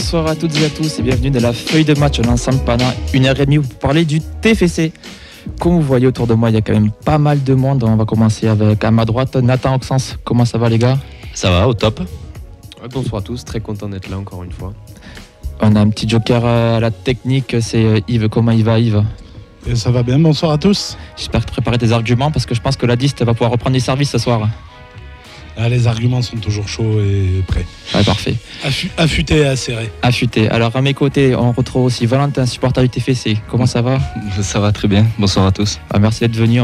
Bonsoir à toutes et à tous et bienvenue dans la feuille de match l'ensemble pendant 1h30 pour parler du TFC. Comme vous voyez autour de moi, il y a quand même pas mal de monde. On va commencer avec à ma droite Nathan Auxence. Comment ça va les gars ? Ça va, au top. Bonsoir à tous, très content d'être là encore une fois. On a un petit joker à la technique, c'est Yves. Comment il va Yves ? Et ça va bien, bonsoir à tous. J'espère que tu prépares tes arguments parce que je pense que la diste va pouvoir reprendre du service ce soir. Ah, les arguments sont toujours chauds et prêts. Ouais, parfait. Affûtés et acérés. Affûté. Alors à mes côtés, on retrouve aussi Valentin, supporter du TFC. Comment ça va ? Ça va très bien, bonsoir à tous. Merci d'être venu,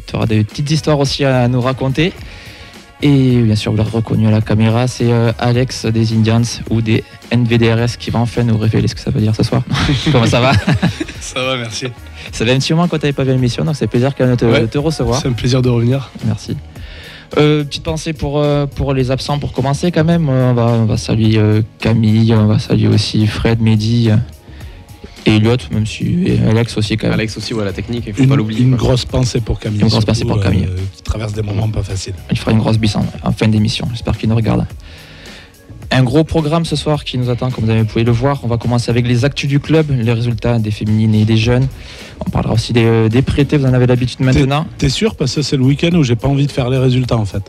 tu auras des petites histoires aussi à nous raconter. Et bien sûr, vous l'avez reconnu à la caméra, c'est Alex des Indians ou des NVDRS qui va enfin nous révéler ce que ça veut dire ce soir. Comment ça va ? Ça va, merci. Ça fait un petit moment quand tu n'avais pas vu l'émission, donc c'est plaisir de te recevoir. C'est un plaisir de revenir. Merci. Petite pensée pour les absents pour commencer quand même. On va saluer Camille, on va saluer aussi Fred, Mehdi et Elliot, même si et Alex aussi quand même. Alex aussi, voilà, la technique, il ne faut pas l'oublier. Une grosse pensée pour Camille. Une grosse pensée pour Camille. Qui traverse des moments pas faciles. Il fera une grosse bise en fin d'émission, j'espère qu'il nous regarde. Un gros programme ce soir qui nous attend, comme vous pouvez le voir. On va commencer avec les actus du club, les résultats des féminines et des jeunes. On parlera aussi des prêtés, vous en avez l'habitude maintenant. T'es sûr ? Parce que c'est le week-end où j'ai pas envie de faire les résultats en fait.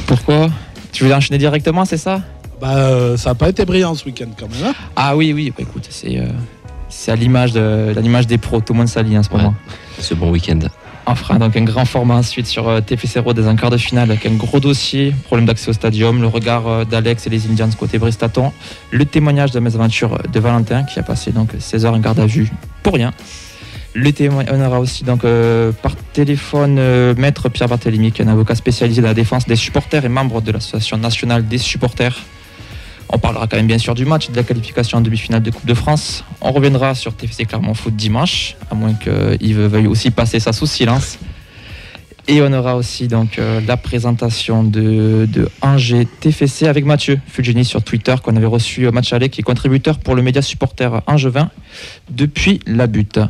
Pourquoi ? Tu veux enchaîner directement, c'est ça ? Ça n'a pas été brillant ce week-end quand même. Hein ? Ah oui, bah, écoute, c'est à l'image des pros, tout le monde s'allie en ce moment. C'est bon week-end. On fera donc un grand format ensuite sur TFC Road dans un quart de finale avec un gros dossier, problème d'accès au stadium, le regard d'Alex et les Indians côté Bristaton, le témoignage de mes aventures de Valentin qui a passé donc 16 heures en garde à vue pour rien. On aura aussi donc par téléphone Maître Pierre Barthélémy, qui est un avocat spécialisé dans la défense des supporters et membre de l'Association nationale des supporters. On parlera quand même bien sûr du match de la qualification en demi-finale de Coupe de France. On reviendra sur TFC Clermont Foot dimanche, à moins qu'il veuille aussi passer ça sous silence. Et on aura aussi donc la présentation de Angers TFC avec Mathieu Fulgini sur Twitter, qu'on avait reçu au match aller, qui est contributeur pour le média supporter angevin depuis la butte.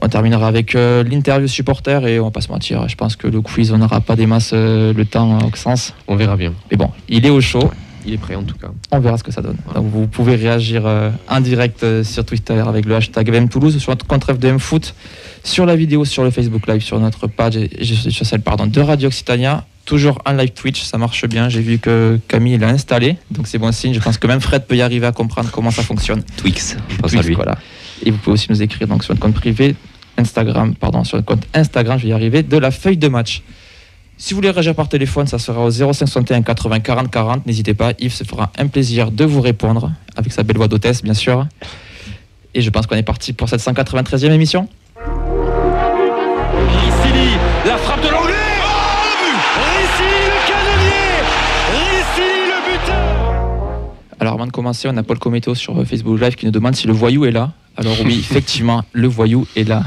On terminera avec l'interview supporter et on va pas se mentir, je pense que le quiz on n'aura pas des masses le temps au sens. On verra bien. Mais bon, il est au chaud. Il est prêt en tout cas. On verra ce que ça donne. Donc vous pouvez réagir en direct sur Twitter avec le hashtag VM Toulouse, sur notre compte FDM Foot, sur la vidéo, sur le Facebook Live, sur notre page sur celle de Radio Occitania. Toujours en live Twitch, ça marche bien. J'ai vu que Camille l'a installé, donc c'est bon signe. Je pense que même Fred peut y arriver à comprendre comment ça fonctionne. Twix, voilà. Et vous pouvez aussi nous écrire donc, sur notre compte privé, sur notre compte Instagram, je vais y arriver, de la feuille de match. Si vous voulez réagir par téléphone, ça sera au 0561 80 40 40. N'hésitez pas, Yves se fera un plaisir de vous répondre, avec sa belle voix d'hôtesse, bien sûr. Et je pense qu'on est parti pour cette 193e émission. Ricili, la frappe de l'anglais. Oh, le but. Ricili, le canonnier. Ricili, le buteur. Alors avant de commencer, on a Paul Cométo sur Facebook Live qui nous demande si le voyou est là. Alors oui, effectivement, le voyou est là.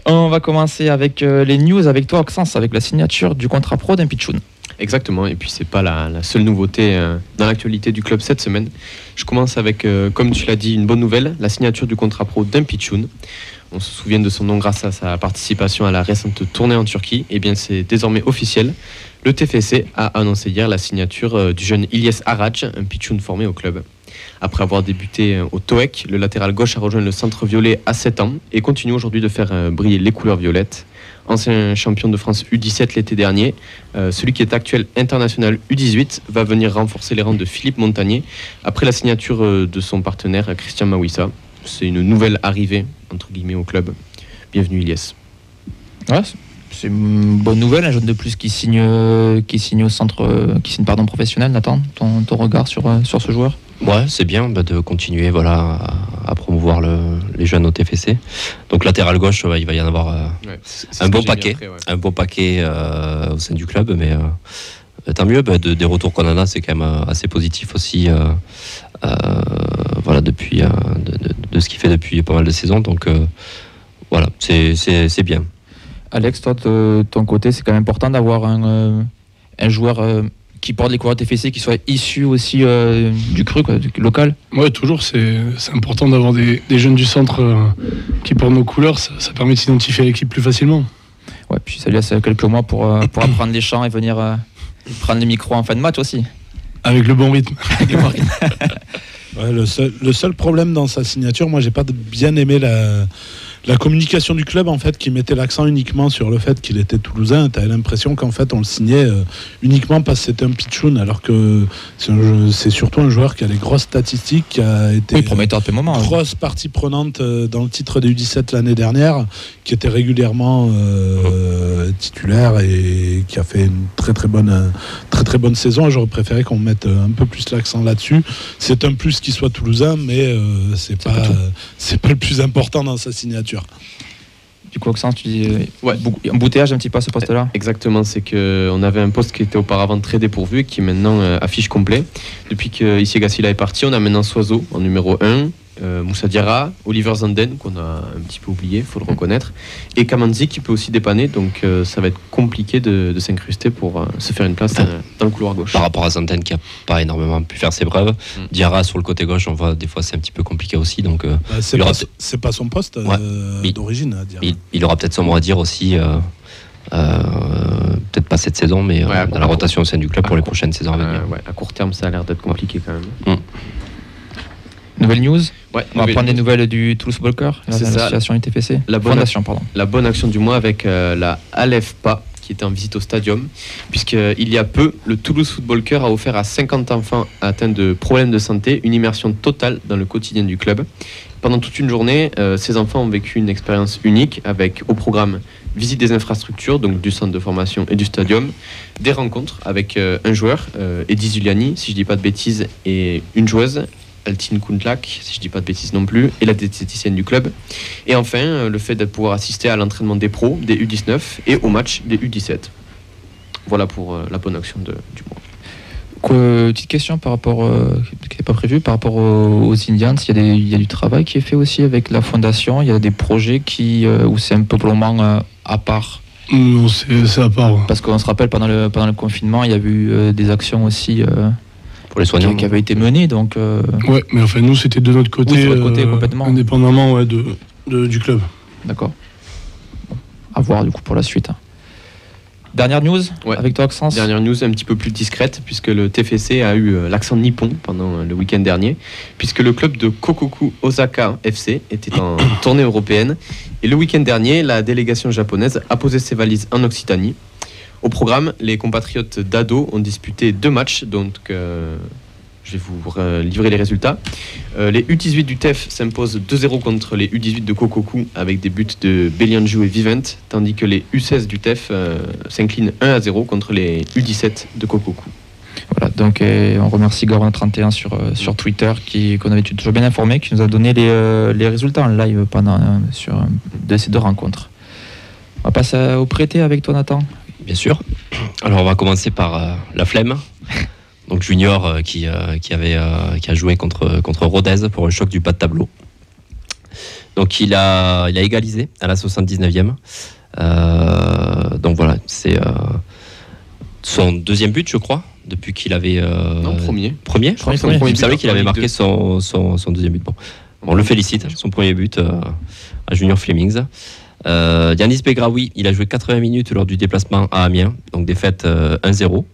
On va commencer avec les news avec toi, Auxence, avec la signature du contrat pro d'Impichoun. Exactement, et puis c'est pas la seule nouveauté dans l'actualité du club cette semaine. Je commence avec, comme tu l'as dit, une bonne nouvelle, la signature du contrat pro d'Impichoun. On se souvient de son nom grâce à sa participation à la récente tournée en Turquie. Et bien c'est désormais officiel. Le TFC a annoncé hier la signature du jeune Ilyes Arac, un Pichoun formé au club. Après avoir débuté au TOEC, le latéral gauche a rejoint le centre violet à 7 ans et continue aujourd'hui de faire briller les couleurs violettes. Ancien champion de France U17 l'été dernier, celui qui est actuel international U18 va venir renforcer les rangs de Philippe Montagnier après la signature de son partenaire Christian Mawissa. C'est une nouvelle arrivée entre guillemets au club. Bienvenue Ilyes. Ouais, c'est une bonne nouvelle, un jeune de plus qui signe au centre, professionnel. Nathan, ton regard sur ce joueur? Ouais, c'est bien de continuer à promouvoir les jeunes au TFC. Donc latéral gauche, il va y en avoir un bon paquet au sein du club, mais tant mieux. Des retours qu'on en a, c'est quand même assez positif aussi. Depuis de ce qu'il fait depuis pas mal de saisons. Donc c'est bien. Alex, toi, de ton côté, c'est quand même important d'avoir un joueur qui porte les couleurs TFC, qui soit issu aussi du cru, du local. Oui, toujours. C'est important d'avoir des jeunes du centre qui portent nos couleurs. Ça permet de s'identifier à l'équipe plus facilement. Ouais, puis ça lui laisse quelques mois pour apprendre les chants et venir prendre les micros en fin de match aussi. Avec le bon rythme. Ouais, le seul problème dans sa signature, moi j'ai pas bien aimé la communication du club en fait, qui mettait l'accent uniquement sur le fait qu'il était toulousain. T'avais l'impression qu'en fait on le signait uniquement parce que c'était un pitchoun, alors que c'est surtout un joueur qui a des grosses statistiques, qui a été prometteur depuis un moment, grosse partie pronante dans le titre des U17 l'année dernière, qui était régulièrement titulaire et qui a fait une très très bonne saison. J'aurais préféré qu'on mette un peu plus l'accent là-dessus. C'est un plus qu'il soit toulousain, mais c'est pas le plus important dans sa signature. Du coup, Oxens, tu dis embouteillage un petit peu à ce poste-là. Exactement, c'est qu'on avait un poste qui était auparavant très dépourvu et qui maintenant affiche complet. Depuis que Issy Gassila est parti, on a maintenant Soiseau en numéro 1, Moussa Diarra, Oliver Zanden, qu'on a un petit peu oublié, il faut le reconnaître, et Kamanzi qui peut aussi dépanner, donc ça va être compliqué de s'incruster pour se faire une place dans le couloir gauche. Par rapport à Zanden qui n'a pas énormément pu faire ses preuves, Diarra sur le côté gauche, on voit des fois c'est un petit peu compliqué aussi. Donc, c'est pas son poste d'origine. Il aura peut-être son mot à dire aussi. Peut-être pas cette saison, mais dans la rotation au sein du club pour les prochaines saisons à venir. À court terme, ça a l'air d'être compliqué quand même. Nouvelle news. On va prendre des nouvelles du Toulouse Football Club, l'association UTFC. La bonne action du mois avec la Alefpa qui était en visite au stadium, puisqu'il y a peu, le Toulouse Football Club a offert à 50 enfants atteints de problèmes de santé une immersion totale dans le quotidien du club. Pendant toute une journée, ces enfants ont vécu une expérience unique avec au programme visite des infrastructures, donc du centre de formation et du stadium, des rencontres avec un joueur, Eddy Zuliani, si je ne dis pas de bêtises, et une joueuse, Altine Kuntlak, si je ne dis pas de bêtises non plus, et la diététicienne du club. Et enfin, le fait de pouvoir assister à l'entraînement des pros, des U19 et au match des U17. Voilà pour la bonne action du mois. Petite question par rapport, qui n'est pas prévu, par rapport aux Indians, il y a du travail qui est fait aussi avec la fondation, il y a des projets où c'est un peu plombant à part. Non, c'est à part. Parce qu'on se rappelle, pendant le confinement, il y a eu des actions aussi pour les soignants qui avaient été menées. Donc, ouais, mais enfin, nous, c'était de notre côté, complètement. Indépendamment du club. D'accord. À voir du coup pour la suite. Dernière news avec toi, Oxens. Dernière news un petit peu plus discrète, puisque le TFC a eu l'accent nippon pendant le week-end dernier, puisque le club de Kokoku Osaka FC était en tournée européenne. Et le week-end dernier, la délégation japonaise a posé ses valises en Occitanie. Au programme, les compatriotes d'Ado ont disputé 2 matchs, donc je vais vous livrer les résultats. Les U18 du TEF s'imposent 2-0 contre les U18 de Kokoku avec des buts de Belianju et Vivent, tandis que les U16 du TEF s'inclinent 1-0 contre les U17 de Kokoku. Voilà, donc on remercie Goron31 sur Twitter qu'on avait toujours bien informé, qui nous a donné les résultats en live de ces 2 rencontres. On va passer au prêté avec toi, Nathan. Bien sûr. Alors on va commencer par la Flemme. Donc Junior qui a joué contre Rodez pour un choc du bas de tableau. Donc il a égalisé à la 79e. Donc voilà, c'est son 2e but, je crois, depuis qu'il avait... non, premier. Premier. Je savais qu'il avait marqué son 2e but. Bon, on le félicite, son premier but à Junior Flemings. Yanis Begraoui, il a joué 80 minutes lors du déplacement à Amiens, donc défaite 1-0.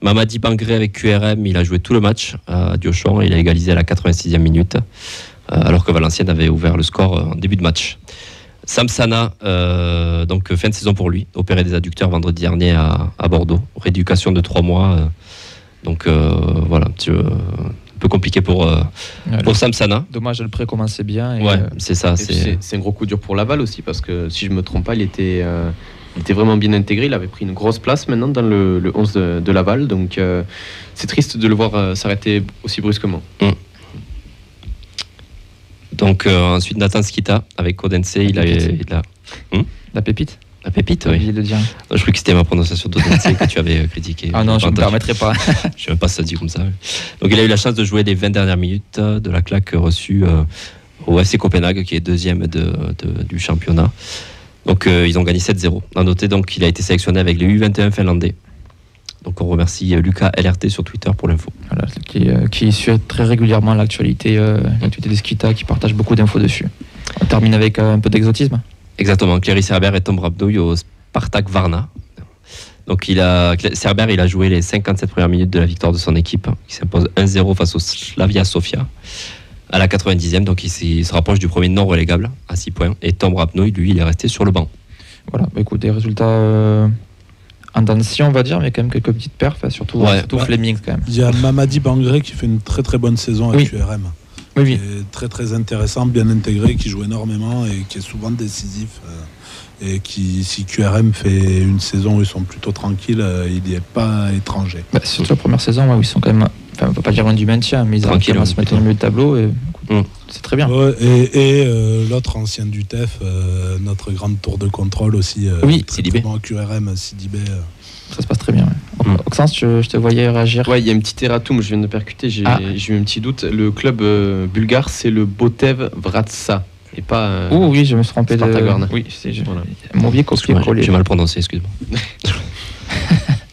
Mamadi Bangré avec QRM, il a joué tout le match à Diochon, il a égalisé à la 86e minute, alors que Valenciennes avait ouvert le score en début de match. Samsana, donc fin de saison pour lui, opéré des adducteurs vendredi dernier à Bordeaux, rééducation de 3 mois, donc voilà, un peu compliqué pour Samsana. Dommage, le prêt commençait bien. C'est ça. C'est un gros coup dur pour Laval aussi, parce que si je ne me trompe pas, il était vraiment bien intégré, il avait pris une grosse place maintenant dans le 11 de Laval, donc c'est triste de le voir s'arrêter aussi brusquement. Donc ensuite Nathan Skita avec Odense, il a la pépite. La pépite, oui. Je crois que c'était ma prononciation d'Odense que tu avais critiqué. Ah non, je ne me permettrai pas. Je ne sais même pas si ça se dit comme ça. Donc il a eu la chance de jouer les 20 dernières minutes de la claque reçue au FC Copenhague, qui est 2e du championnat. Donc ils ont gagné 7-0. À noter donc qu'il a été sélectionné avec les U21 finlandais. Donc on remercie Lucas LRT sur Twitter pour l'info. Voilà, qui suit très régulièrement l'actualité de Skita, qui partage beaucoup d'infos dessus. On termine avec un peu d'exotisme. Exactement, Cléry Herbert et Tom Rabdouille au Spartak Varna. Donc Cerber, il a joué les 57 premières minutes de la victoire de son équipe, qui s'impose 1-0 face au Slavia Sofia à la 90e. Donc il se rapproche du premier non relégable à 6 points. Et Tom Rapnoe, lui, il est resté sur le banc. Voilà, écoute, des résultats en dents de scie, on va dire, mais quand même quelques petites perfs, surtout Fleming quand même. Il y a Mamadi Bangré qui fait une très très bonne saison à QRM. Oui. Qui est très très intéressant, bien intégré, qui joue énormément et qui est souvent décisif. Et qui, si QRM fait une saison où ils sont plutôt tranquilles, il n'y est pas étranger. Surtout la première saison, où ils sont quand même, on ne peut pas dire loin du maintien, mais ils arrivent à se mettre au milieu du tableau. Et, c'est très bien. Ouais, et l'autre ancien du TEF, notre grande tour de contrôle aussi, Sidibé. Bon, QRM, Sidibé. Ça se passe très bien. Ouais. Oxens, je te voyais réagir. Ouais, il y a un petit erratum, je viens de percuter, j'ai eu un petit doute. Le club bulgare, c'est le Botev Vratsa. Et pas. Oui, je me suis trompé de. Oui, voilà. Mon vieux copier-coller. J'ai mal prononcé, excuse-moi.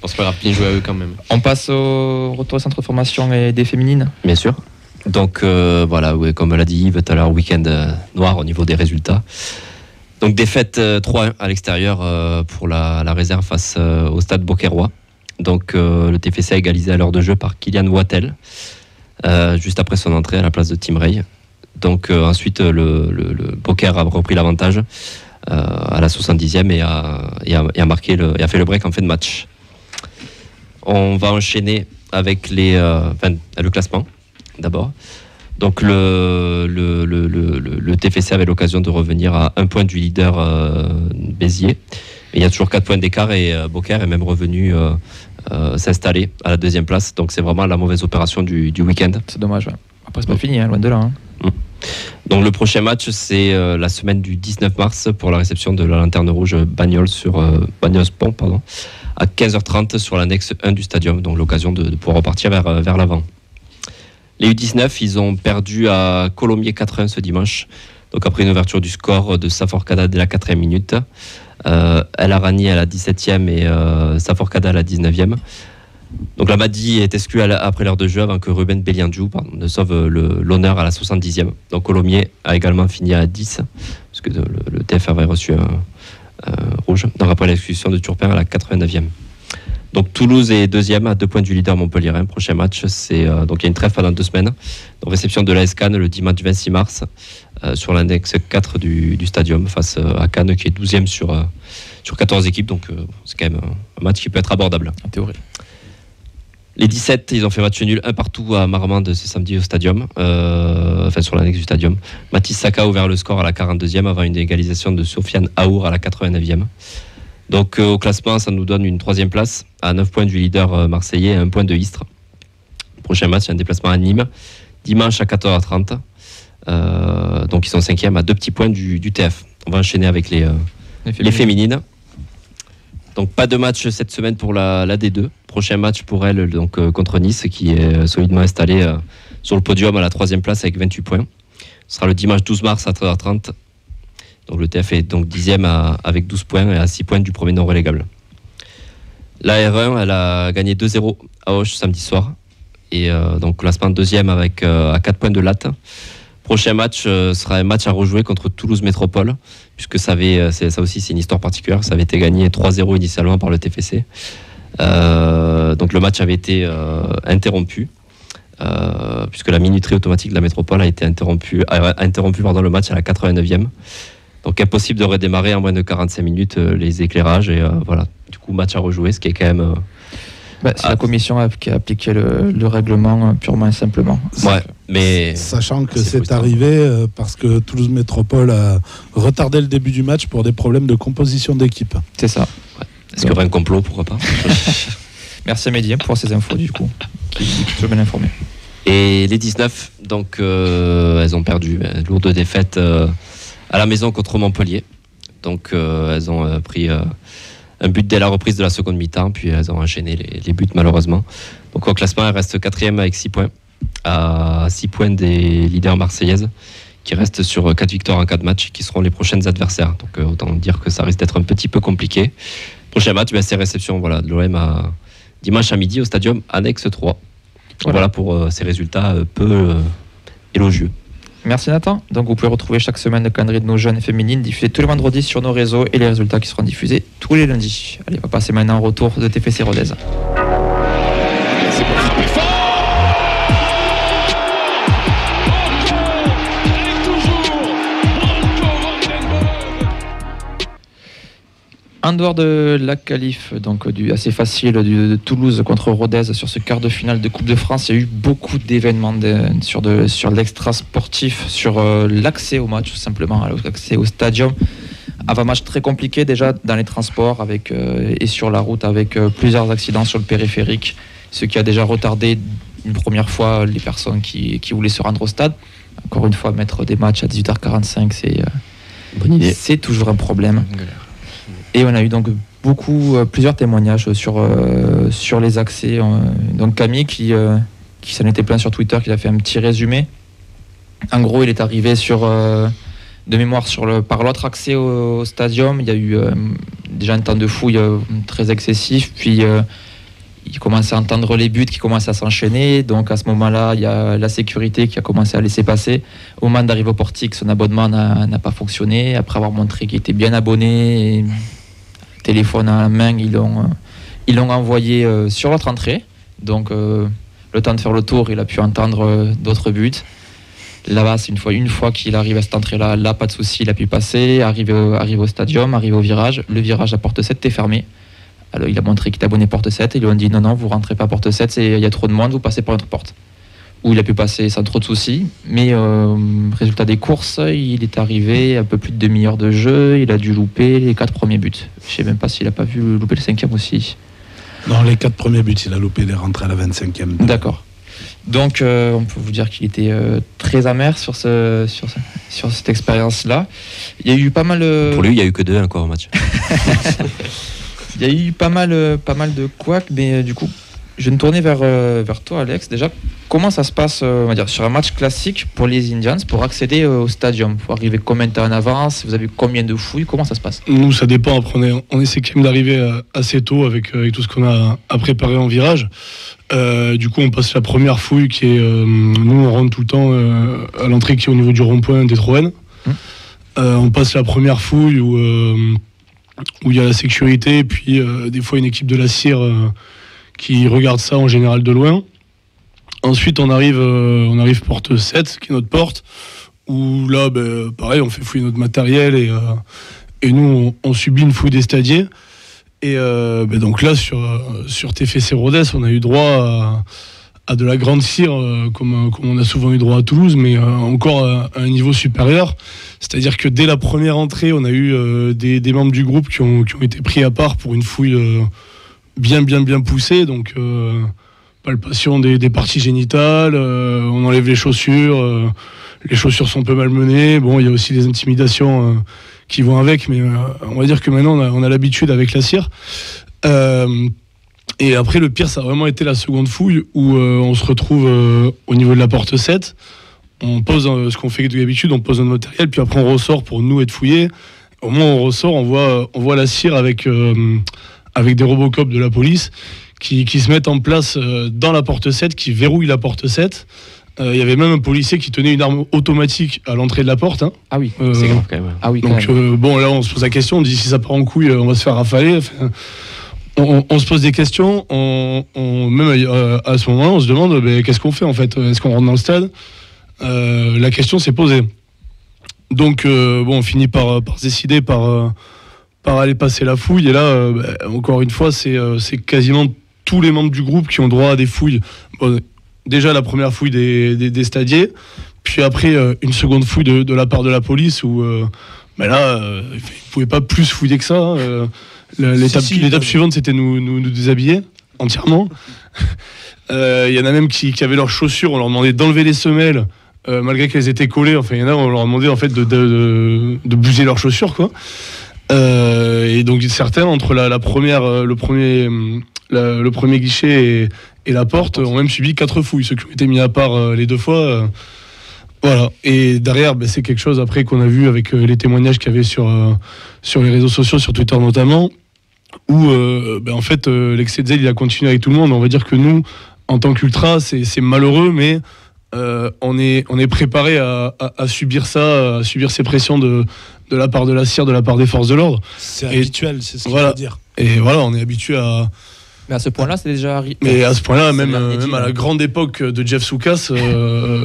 C'est pas grave, bien joué à eux quand même. On passe au retour au centre de formation et des féminines. Bien sûr. Donc voilà, comme l'a dit Yves tout à l'heure, week-end noir au niveau des résultats. Donc défaite 3-1 à l'extérieur pour la réserve face au stade Beauquerrois. Donc le TFC a égalisé à l'heure de jeu par Kylian Wattel, juste après son entrée à la place de Tim Ray. Donc ensuite le Beaucaire a repris l'avantage à la 70e et a marqué et a fait le break en fin de match. On va enchaîner avec le classement d'abord. Donc le TFC avait l'occasion de revenir à 1 point du leader Béziers. Mais il y a toujours 4 points d'écart et Beaucaire est même revenu s'installer à la 2e place. Donc c'est vraiment la mauvaise opération du week-end. C'est dommage. Ouais. Après c'est pas fini, loin de là. Donc le prochain match, c'est la semaine du 19 mars pour la réception de la Lanterne Rouge Bagnols Pont, à 15h30 sur l'annexe 1 du stadium. Donc l'occasion de pouvoir repartir vers l'avant. Les U19, ils ont perdu à Colomiers 4-1 ce dimanche. Donc après une ouverture du score de Saforcada dès la 4e minute. El Arani à la 17e et Saforcada à la 19e. Donc la Madi est exclue après l'heure de jeu avant que Ruben Belliandjou ne sauve l'honneur à la 70e. Donc Colomiers a également fini à 10, parce que le TF avait reçu un rouge. Donc après l'expulsion de Turpin à la 89e. Donc Toulouse est 2e à 2 points du leader montpelliérain. Prochain match, donc il y a une trêve pendant 2 semaines. Donc réception de l'AS Cannes le dimanche 26 mars sur l'index 4 du stadium face à Cannes qui est 12e sur 14 équipes. Donc c'est quand même un match qui peut être abordable. En théorie. Les 17, ils ont fait match nul 1 partout à Marmande ce samedi au stadium, sur l'annexe du stadium. Mathis Saka a ouvert le score à la 42e avant une égalisation de Sofiane Aour à la 89e. Donc au classement, ça nous donne une 3e place à 9 points du leader marseillais et 1 point de Istres. Prochain match, c'est un déplacement à Nîmes, dimanche à 14h30. Donc ils sont 5e à 2 petits points du TF. On va enchaîner avec les féminines. Donc pas de match cette semaine pour la D2. Prochain match pour elle donc, contre Nice qui est solidement installée sur le podium à la 3e place avec 28 points. Ce sera le dimanche 12 mars à 13h30. Donc le TF est donc 10e avec 12 points et à 6 points du premier non relégable. La R1, elle a gagné 2-0 à Auch samedi soir. Et donc classement 2e avec à 4 points de latte. Prochain match sera un match à rejouer contre Toulouse Métropole, puisque ça aussi c'est une histoire particulière. Ça avait été gagné 3-0 initialement par le TFC. Donc le match avait été interrompu, puisque la minuterie automatique de la Métropole a interrompu le match à la 89e. Donc impossible de redémarrer en moins de 45 minutes les éclairages et voilà. Du coup match à rejouer, ce qui est quand même... c'est la commission qui a appliqué le règlement purement et simplement. Ouais, mais sachant que c'est arrivé parce que Toulouse Métropole a retardé le début du match pour des problèmes de composition d'équipe. C'est ça. Ouais. Est-ce qu'il y aurait un complot, pourquoi pas? Merci à Mehdi pour ces infos du coup, qui est toujours bien informé. Et les 19, donc elles ont perdu lourde défaite à la maison contre Montpellier. Donc elles ont pris un but dès la reprise de la seconde mi-temps, puis elles ont enchaîné les buts malheureusement. Donc au classement, elles restent 4e avec 6 points, à 6 points des leaders marseillaises, qui restent sur 4 victoires en 4 matchs, qui seront les prochaines adversaires. Donc autant dire que ça risque d'être un petit peu compliqué. Prochain match, c'est réception de l'OM dimanche à midi au stadium annexe 3. Voilà pour ces résultats peu élogieux. Merci Nathan. Donc vous pouvez retrouver chaque semaine le calendrier de nos jeunes et féminines diffusé tous les vendredis sur nos réseaux et les résultats qui seront diffusés tous les lundis. Allez, on va passer maintenant au retour de TFC Rodez. En dehors de la qualif, donc assez facile de Toulouse contre Rodez sur ce quart de finale de Coupe de France, il y a eu beaucoup d'événements sur l'extra sportif, sur l'accès au match tout simplement, l'accès au stadium. Avant match très compliqué déjà dans les transports et sur la route avec plusieurs accidents sur le périphérique, ce qui a déjà retardé une première fois les personnes qui voulaient se rendre au stade. Encore une fois, mettre des matchs à 18h45, bonne idée. C'est toujours un problème. Et on a eu donc plusieurs témoignages sur les accès. Donc Camille qui s'en était plaint sur Twitter, qui a fait un petit résumé. En gros, il est arrivé de mémoire par l'autre accès au stadium. Il y a eu déjà un temps de fouille très excessif, puis il commençait à entendre les buts qui commençaient à s'enchaîner. Donc à ce moment-là, il y a la sécurité qui a commencé à laisser passer. Au moment d'arriver au portique, son abonnement n'a pas fonctionné. Après avoir montré qu'il était bien abonné, téléphone à la main, ils l'ont envoyé sur l'autre entrée. Donc le temps de faire le tour, il a pu entendre d'autres buts. Là-bas, c'est une fois qu'il arrive à cette entrée-là, là, pas de souci, il a pu passer, arriver au stadium, arriver au virage. Le virage à porte 7 était fermé. Alors, il a montré qu'il était abonné porte 7 et ils lui ont dit non, vous rentrez pas porte 7, il y a trop de monde, vous passez par notre porte. Où il a pu passer sans trop de soucis, mais résultat des courses, il est arrivé un peu plus de demi-heure de jeu, il a dû louper les 4 premiers buts. Je sais même pas s'il a pas vu louper le 5e aussi. Non, les 4 premiers buts, il a loupé les rentrées à la 25e. D'accord. Donc on peut vous dire qu'il était très amer sur cette expérience-là. Il y a eu pas mal... Pour lui, il n'y a eu que 2 encore au match. Il y a eu pas mal de couacs, mais du coup, je vais me tourner vers toi, Alex. Déjà, comment ça se passe on va dire, sur un match classique pour les Indians pour accéder au stadium? Pour arriver combien de temps en avance? Vous avez combien de fouilles? Comment ça se passe? Nous, ça dépend. Après, on essaie quand même d'arriver assez tôt avec tout ce qu'on a à préparer en virage. Du coup, on passe la première fouille qui est... nous, on rentre tout le temps à l'entrée qui est au niveau du rond-point des Troènes. On passe la première fouille où il y a la sécurité, puis des fois une équipe de la CIR qui regarde ça en général de loin. Ensuite, on arrive porte 7, qui est notre porte, où là, pareil, on fait fouiller notre matériel et nous, on subit une fouille des stadiers. Et donc là, sur TFC Rodez, on a eu droit à de la grande cire, comme on a souvent eu droit à Toulouse, mais encore à un niveau supérieur. C'est-à-dire que dès la première entrée, on a eu des membres du groupe qui ont été pris à part pour une fouille bien poussée. Donc, palpation des parties génitales, on enlève les chaussures sont un peu malmenées. Bon, il y a aussi les intimidations qui vont avec, mais on va dire que maintenant, on a l'habitude avec la cire. Et après, le pire, ça a vraiment été la seconde fouille où on se retrouve au niveau de la porte 7. On pose ce qu'on fait d'habitude, on pose notre matériel, puis après on ressort pour nous être fouillés. Au moment où on ressort, on voit la cire avec des Robocop de la police qui se mettent en place dans la porte 7, qui verrouillent la porte 7. Il y avait même un policier qui tenait une arme automatique à l'entrée de la porte. Hein. Ah oui, c'est grave quand même. Ah oui, donc bon, là on se pose la question, on dit si ça part en couille, on va se faire rafaler. Enfin, on se pose des questions, même à ce moment-là, on se demande qu'est-ce qu'on fait en fait? Est-ce qu'on rentre dans le stade? La question s'est posée. Donc on finit par se décider par aller passer la fouille. Et là, encore une fois, c'est quasiment tous les membres du groupe qui ont droit à des fouilles. Bon, déjà la première fouille des stadiers, puis après une seconde fouille de la part de la police où là, ils ne pouvaient pas plus fouiller que ça. L'étape suivante, c'était nous déshabiller entièrement. Il y en a même qui avaient leurs chaussures, on leur demandait d'enlever les semelles malgré qu'elles étaient collées. Enfin, il y en a, on leur demandait en fait de bouger leurs chaussures, quoi. Et donc certains, entre le premier guichet et la porte, ont même subi 4 fouilles, ceux qui ont été mis à part les 2 fois. Voilà. Et derrière, c'est quelque chose après qu'on a vu avec les témoignages qu'il y avait sur les réseaux sociaux, sur Twitter notamment, où en fait l'excès de zèle il a continué avec tout le monde. On va dire que nous, en tant qu'ultra, c'est malheureux, mais on est préparé à subir ça, à subir ces pressions de la part de la CIR, de la part des forces de l'ordre. C'est habituel, c'est ce qu'il voilà. faut dire. Et voilà, on est habitué à... Mais à ce point-là, c'est déjà arrivé. Mais à ce point-là, même à la grande époque de Jeff Soukas,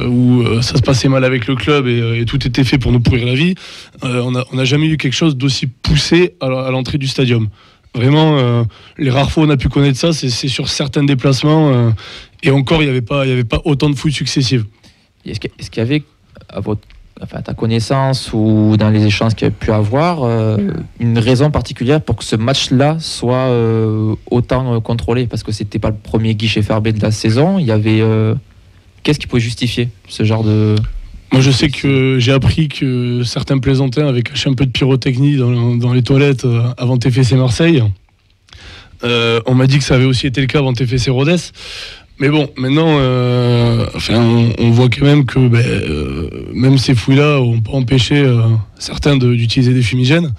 où ça se passait mal avec le club et tout était fait pour nous pourrir la vie, on n'a jamais eu quelque chose d'aussi poussé à l'entrée du stadium. Vraiment, les rares fois où on a pu connaître ça, c'est sur certains déplacements. Et encore, il n'y avait pas autant de fouilles successives. Est-ce qu'il y avait, à ta connaissance ou dans les échanges qu'il y a pu avoir, une raison particulière pour que ce match-là soit autant contrôlé? Parce que c'était pas le premier guichet fermé de la saison. Il y avait qu'est-ce qui pouvait justifier ce genre de... Moi, je sais que j'ai appris que certains plaisantins avaient caché un peu de pyrotechnie dans les toilettes avant TFC Marseille. On m'a dit que ça avait aussi été le cas avant TFC Rodez. Mais bon, maintenant, on voit quand même que même ces fouilles-là n'ont pas empêché certains d'utiliser des fumigènes.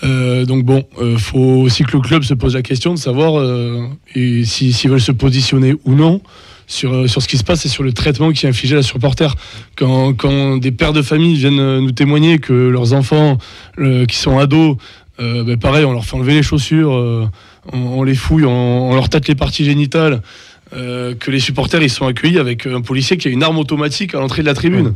Donc bon, faut aussi que le club se pose la question de savoir s'ils veulent se positionner ou non sur ce qui se passe et sur le traitement qui est infligé à la supporter. Quand des pères de famille viennent nous témoigner que leurs enfants qui sont ados, pareil, on leur fait enlever les chaussures, on les fouille, on leur tâte les parties génitales, que les supporters ils sont accueillis avec un policier qui a une arme automatique à l'entrée de la tribune.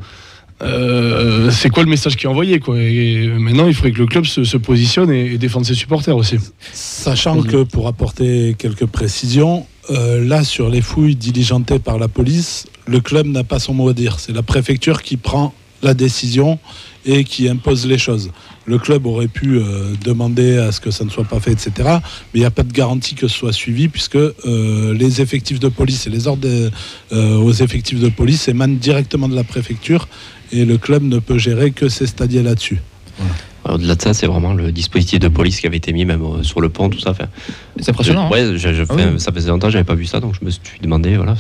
C'est quoi le message qui est envoyé, quoi? Et maintenant il faudrait que le club se positionne et défende ses supporters aussi. Sachant que, pour apporter quelques précisions, là sur les fouilles diligentées par la police, le club n'a pas son mot à dire, c'est la préfecture qui prend la décision et qui impose les choses. Le club aurait pu demander à ce que ça ne soit pas fait, etc. Mais il n'y a pas de garantie que ce soit suivi, puisque les effectifs de police et les ordres aux effectifs de police émanent directement de la préfecture, et le club ne peut gérer que ses stadiers là-dessus. Voilà. Au-delà de ça, c'est vraiment le dispositif de police qui avait été mis même sur le pont, tout ça. C'est impressionnant. Ça faisait longtemps que j'avais pas vu ça, donc je me suis demandé, voilà.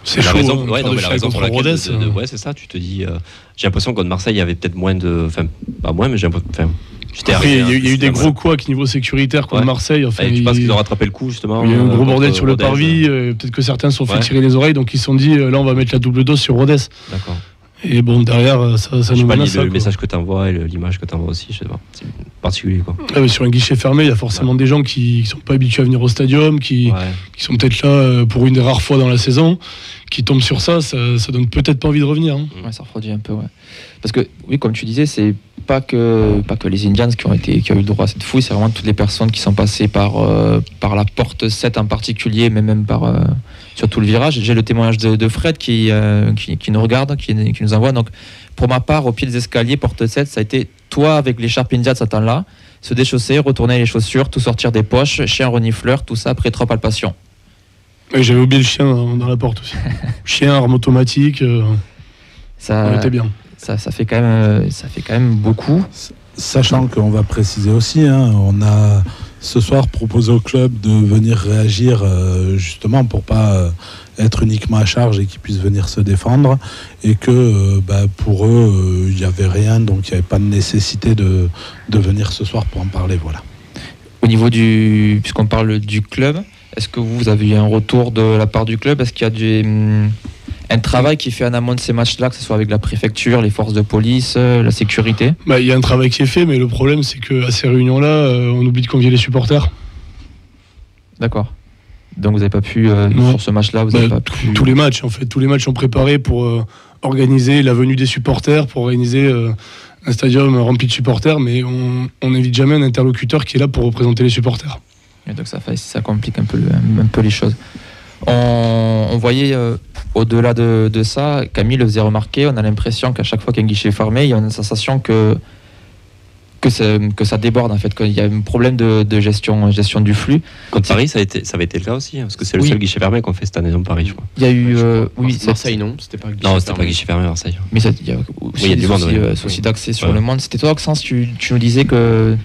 C'est chaud, raison, la raison pour laquelle Rodez, c'est ça, tu te dis j'ai l'impression qu'en Marseille il y avait peut-être moins de, enfin pas moins, mais j'ai l'impression, il y a eu des gros couacs niveau sécuritaire contre Marseille. Enfin, tu penses qu'ils ont rattrapé le coup justement? Il y a eu un gros bordel sur le parvis, peut-être que certains se sont fait tirer les oreilles, donc ils se sont dit là on va mettre la double dose sur Rodez. D'accord. Et bon, derrière, ça nous menace. Le message que tu envoies et l'image que tu envoies aussi, je sais pas, c'est particulier, quoi. Sur un guichet fermé, il y a forcément des gens qui sont pas habitués à venir au stadium, qui sont peut-être là pour une des rares fois dans la saison, qui tombent sur ça donne peut-être pas envie de revenir. Hein. Ouais, ça refroidit un peu, ouais. Parce que, oui, comme tu disais, c'est pas que les Indians qui ont eu le droit à cette fouille, c'est vraiment toutes les personnes qui sont passées par la porte 7 en particulier, mais même sur tout le virage. J'ai le témoignage de Fred qui nous regarde, qui nous envoie. Donc, pour ma part, au pied des escaliers, porte 7, ça a été toi avec l'écharpe Indians à temps-là, se déchausser, retourner les chaussures, tout sortir des poches, chien renifleur, tout ça après 3 palpations. Et j'avais oublié le chien dans la porte aussi. Chien, arme automatique, on était bien. Ça fait quand même beaucoup. Sachant qu'on va préciser aussi, on a ce soir proposé au club de venir réagir justement pour pas être uniquement à charge et qu'ils puissent venir se défendre, et que pour eux il n'y avait rien, donc il n'y avait pas de nécessité de venir ce soir pour en parler. Voilà. Au niveau puisqu'on parle du club, est-ce que vous avez eu un retour de la part du club? Est-ce qu'il y a un travail qui est fait en amont de ces matchs-là, que ce soit avec la préfecture, les forces de police, la sécurité? Il y a un travail qui est fait, mais le problème c'est qu'à ces réunions-là, on oublie de convier les supporters. D'accord. Donc vous n'avez pas pu, sur ce match-là, vous avez pas pu... Tous les matchs, en fait, tous les matchs sont préparés pour organiser la venue des supporters, pour organiser un stadium rempli de supporters, mais on n'invite jamais un interlocuteur qui est là pour représenter les supporters. Et donc ça complique un peu les choses. On voyait au-delà de ça, Camille le faisait remarquer, on a l'impression qu'à chaque fois qu'il y a un guichet fermé, il y a une sensation que ça déborde, en fait, qu'il y a un problème de gestion du flux. Contre Paris, ça avait été le cas aussi, parce que c'est le seul guichet fermé qu'on fait cette année dans Paris, je crois. Il y a eu Marseille, non, c'était pas guichet fermé. Non, c'était pas guichet fermé à Marseille. Mais il y a aussi des soucis d'accès sur le monde. C'était toi, Maxence, tu nous disais que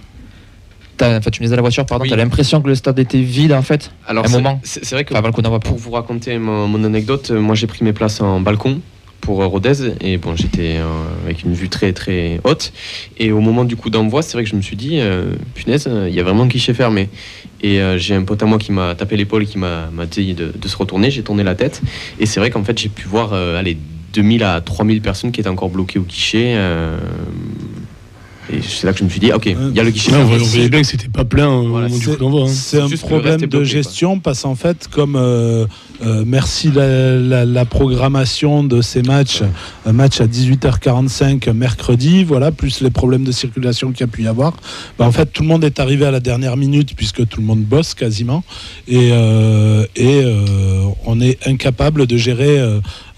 tu me disais à la voiture, pardon, tu as l'impression que le stade était vide, en fait. Alors, un moment. C'est vrai que pour vous raconter mon anecdote, moi j'ai pris mes places en balcon, pour Rodez, et bon, j'étais avec une vue très très haute, et au moment du coup d'envoi, c'est vrai que je me suis dit punaise, il y a vraiment guichet fermé, et j'ai un pote à moi qui m'a tapé l'épaule et qui m'a dit de se retourner. J'ai tourné la tête, et c'est vrai qu'en fait j'ai pu voir 2000 à 3000 personnes qui étaient encore bloquées au guichet. Et c'est là que je me suis dit, ok, il y a le guichet. On voyait bien que c'était pas plein au moment du coup d'envoi. C'est un problème de gestion, parce qu'en fait, comme merci la programmation de ces matchs, un match à 18h45 mercredi, voilà, plus les problèmes de circulation qu'il y a pu y avoir, en fait, tout le monde est arrivé à la dernière minute, puisque tout le monde bosse quasiment, et on est incapable de gérer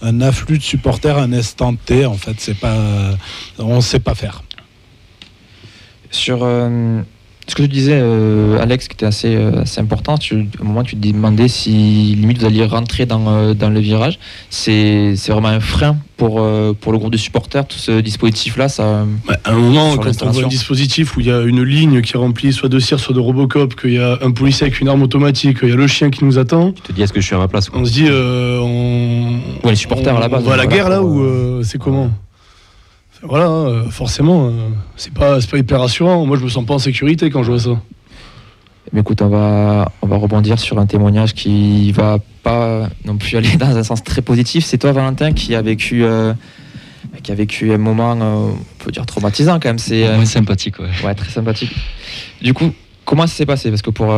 un afflux de supporters à un instant T. En fait, on ne sait pas faire. Sur ce que tu disais, Alex, qui était assez important, à un moment tu te demandais si limite vous alliez rentrer dans le virage. C'est vraiment un frein pour le groupe de supporters, tout ce dispositif-là. À un moment, quand on voit un dispositif où il y a une ligne qui est remplie soit de cire, soit de Robocop, qu'il y a un policier avec une arme automatique, qu'il y a le chien qui nous attend. Tu te dis, est-ce que je suis à ma place, quoi. On se dit, les supporters à la base. On va à la guerre là, ou c'est comment ? Voilà, forcément, c'est pas hyper rassurant. Moi, je me sens pas en sécurité quand je vois ça. Mais écoute, on va rebondir sur un témoignage qui va pas non plus aller dans un sens très positif. C'est toi, Valentin, qui a vécu un moment, on peut dire traumatisant quand même. C'est sympathique, ouais. Ouais, très sympathique. Du coup, comment ça s'est passé ? Parce que pour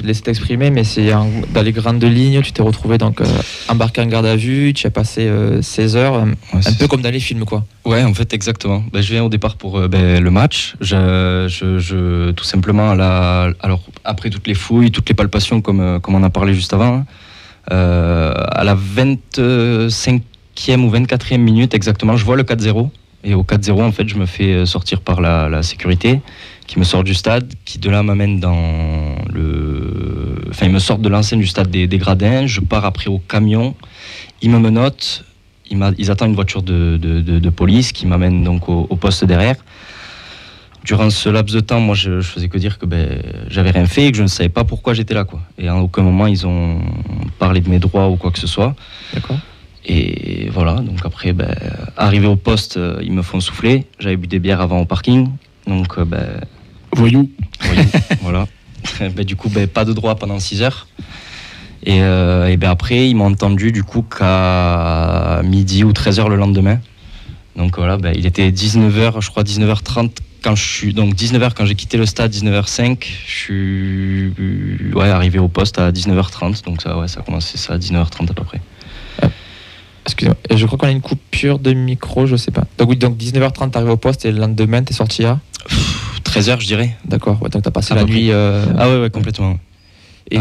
laisser t'exprimer, mais c'est dans les grandes lignes, tu t'es retrouvé donc embarqué en garde à vue, tu as passé 16 heures, un peu comme dans les films, quoi. Ouais, en fait, exactement. Je viens au départ pour le match. Je tout simplement, alors après toutes les fouilles, toutes les palpations, comme on a parlé juste avant, à la 25e ou 24e minute exactement, je vois le 4-0. Et au 4-0, en fait, je me fais sortir par la sécurité, qui me sort du stade, qui de là m'amène ils me sortent de l'enseigne du stade des Gradins. Je pars après au camion, ils me menottent, ils attendent une voiture de police qui m'amène donc au poste derrière. Durant ce laps de temps, moi, je faisais que dire que j'avais rien fait et que je ne savais pas pourquoi j'étais là, quoi. Et à aucun moment, ils ont parlé de mes droits ou quoi que ce soit. D'accord. Et voilà, donc après, arrivé au poste, ils me font souffler. J'avais bu des bières avant au parking, donc voyou, voilà. Du coup, pas de droit pendant 6 heures. Et après, ils m'ont entendu du coup qu'à midi ou 13h le lendemain. Donc voilà, il était 19h, je crois 19h30 quand je suis, donc 19h quand j'ai quitté le stade, 19h05, je suis arrivé au poste à 19h30. Donc ça a commencé ça à 19h30 à peu près. Excusez-moi, je crois qu'on a une coupure de micro, je sais pas. Donc oui, donc 19h30 t'arrives au poste et le lendemain t'es sorti à 13h je dirais. D'accord, ouais, donc t'as passé la nuit. Ah ouais, complètement. Et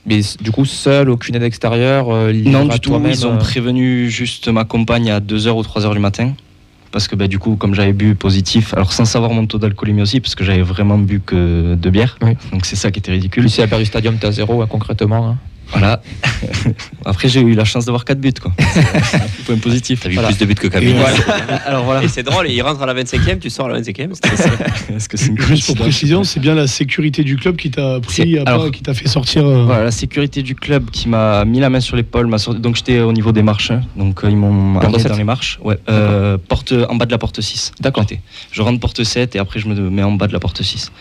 mais du coup seul, aucune aide extérieure, non du tout, ils ont prévenu juste ma compagne à 2h ou 3h du matin. Parce que du coup, comme j'avais bu positif, alors sans savoir mon taux d'alcoolémie aussi, parce que j'avais vraiment bu que 2 bières, oui. Donc c'est ça qui était ridicule. Ici à Paris Stadium, t'es à 0 concrètement. Hein. Voilà. Après, j'ai eu la chance d'avoir 4 buts, quoi. C'est un point positif. T'as vu plus de buts que Camille. Alors voilà. Et c'est drôle, il rentre à la 25e, tu sors à la 25e. Est-ce que c'est juste pour précision, c'est bien la sécurité du club qui t'a pris qui t'a fait sortir. Voilà, la sécurité du club qui m'a mis la main sur l'épaule, donc j'étais au niveau des marches, donc ils m'ont amené dans les marches. Ouais. En bas de la porte 6. D'accord. Je rentre porte 7 et après je me mets en bas de la porte 6.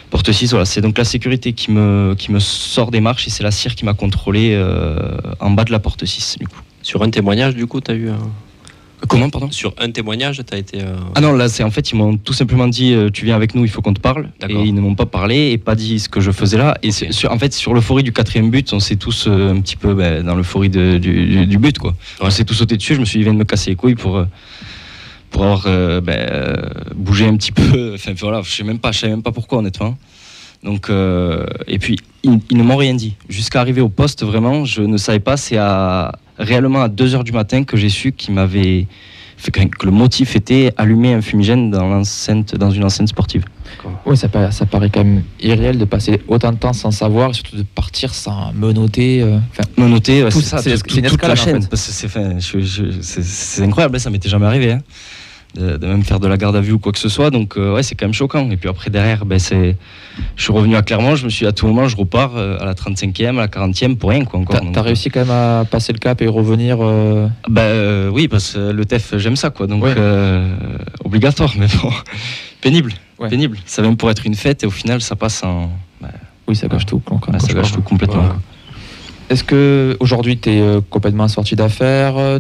Porte 6, voilà, c'est donc la sécurité qui me sort des marches et c'est la CIR qui m'a contrôlé en bas de la porte 6 du coup. Sur un témoignage du coup t'as eu Comment, pardon ? Sur un témoignage t'as été Ah non, là c'est en fait ils m'ont tout simplement dit tu viens avec nous, il faut qu'on te parle. D'accord. Et ils ne m'ont pas parlé et pas dit ce que je faisais là. Et okay. En fait sur l'euphorie du 4e but, on s'est tous un petit peu dans l'euphorie du but, quoi. Ouais. On s'est tous sauté dessus, je me suis dit viens de me casser les couilles pour avoir bougé un petit peu. Enfin voilà, je savais même pas pourquoi honnêtement. Donc et puis ils ne m'ont rien dit. Jusqu'à arriver au poste, vraiment, je ne savais pas. C'est réellement à 2h du matin que j'ai su qu'ils m'avaient fait que le motif était allumer un fumigène dans une enceinte sportive. Oui, ça paraît quand même irréel de passer autant de temps sans savoir, et surtout de partir sans menotter. Menotter, tout ça, c'est une escalade la chaîne. en fait. C'est incroyable, ça m'était jamais arrivé. Hein. de même faire de la garde à vue ou quoi que ce soit. Donc ouais, c'est quand même choquant. Et puis après derrière, je suis revenu à Clermont, je me suis dit à tout moment je repars à la 35e, à la 40e pour rien quoi encore. T'as réussi quand même à passer le cap et revenir oui, parce que le TEF j'aime ça quoi, donc obligatoire, mais bon, pénible. Ça vient pour être une fête et au final ça passe en... oui, ça gâche tout. Ça gâche tout complètement. Quoi. Est-ce que aujourd'hui tu es complètement sorti d'affaires,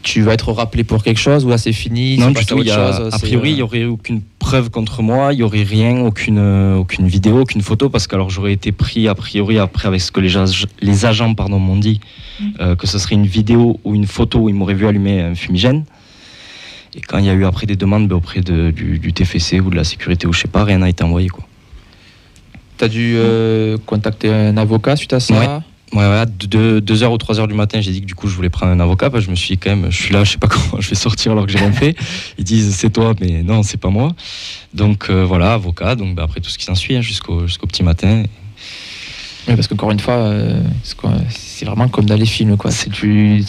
tu vas être rappelé pour quelque chose ou là c'est fini? Non, du tout. A priori, il n'y aurait aucune preuve contre moi, il n'y aurait rien, aucune vidéo, aucune photo, parce que alors j'aurais été pris a priori après avec ce que les agents m'ont dit, que ce serait une vidéo ou une photo où ils m'auraient vu allumer un fumigène. Et quand il y a eu après des demandes auprès du TFC ou de la sécurité ou je sais pas, rien n'a été envoyé quoi. T'as dû contacter un avocat suite à ça? Ouais, 2h ou 3h du matin, j'ai dit que du coup je voulais prendre un avocat parce que je me suis dit quand même, je suis là, je sais pas comment je vais sortir alors que j'ai rien fait. Ils disent c'est toi, mais non, c'est pas moi. Donc voilà, avocat, donc après tout ce qui s'ensuit jusqu'au petit matin. Oui, parce qu'encore une fois, c'est vraiment comme dans les films, quoi.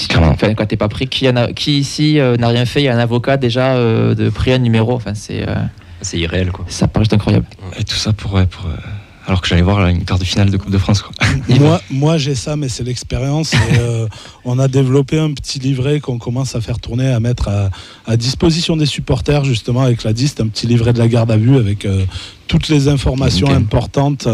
Quand t'es pas pris, qui ici n'a rien fait? Il y a un avocat déjà de pris un numéro. Enfin, c'est irréel, quoi. Ça paraît juste incroyable. Et tout ça pour alors que j'allais voir une quart de finale de Coupe de France, quoi. Moi j'ai ça, mais c'est l'expérience. On a développé un petit livret qu'on commence à faire tourner, à mettre à disposition des supporters, justement, avec la DIST, un petit livret de la garde à vue avec toutes les informations importantes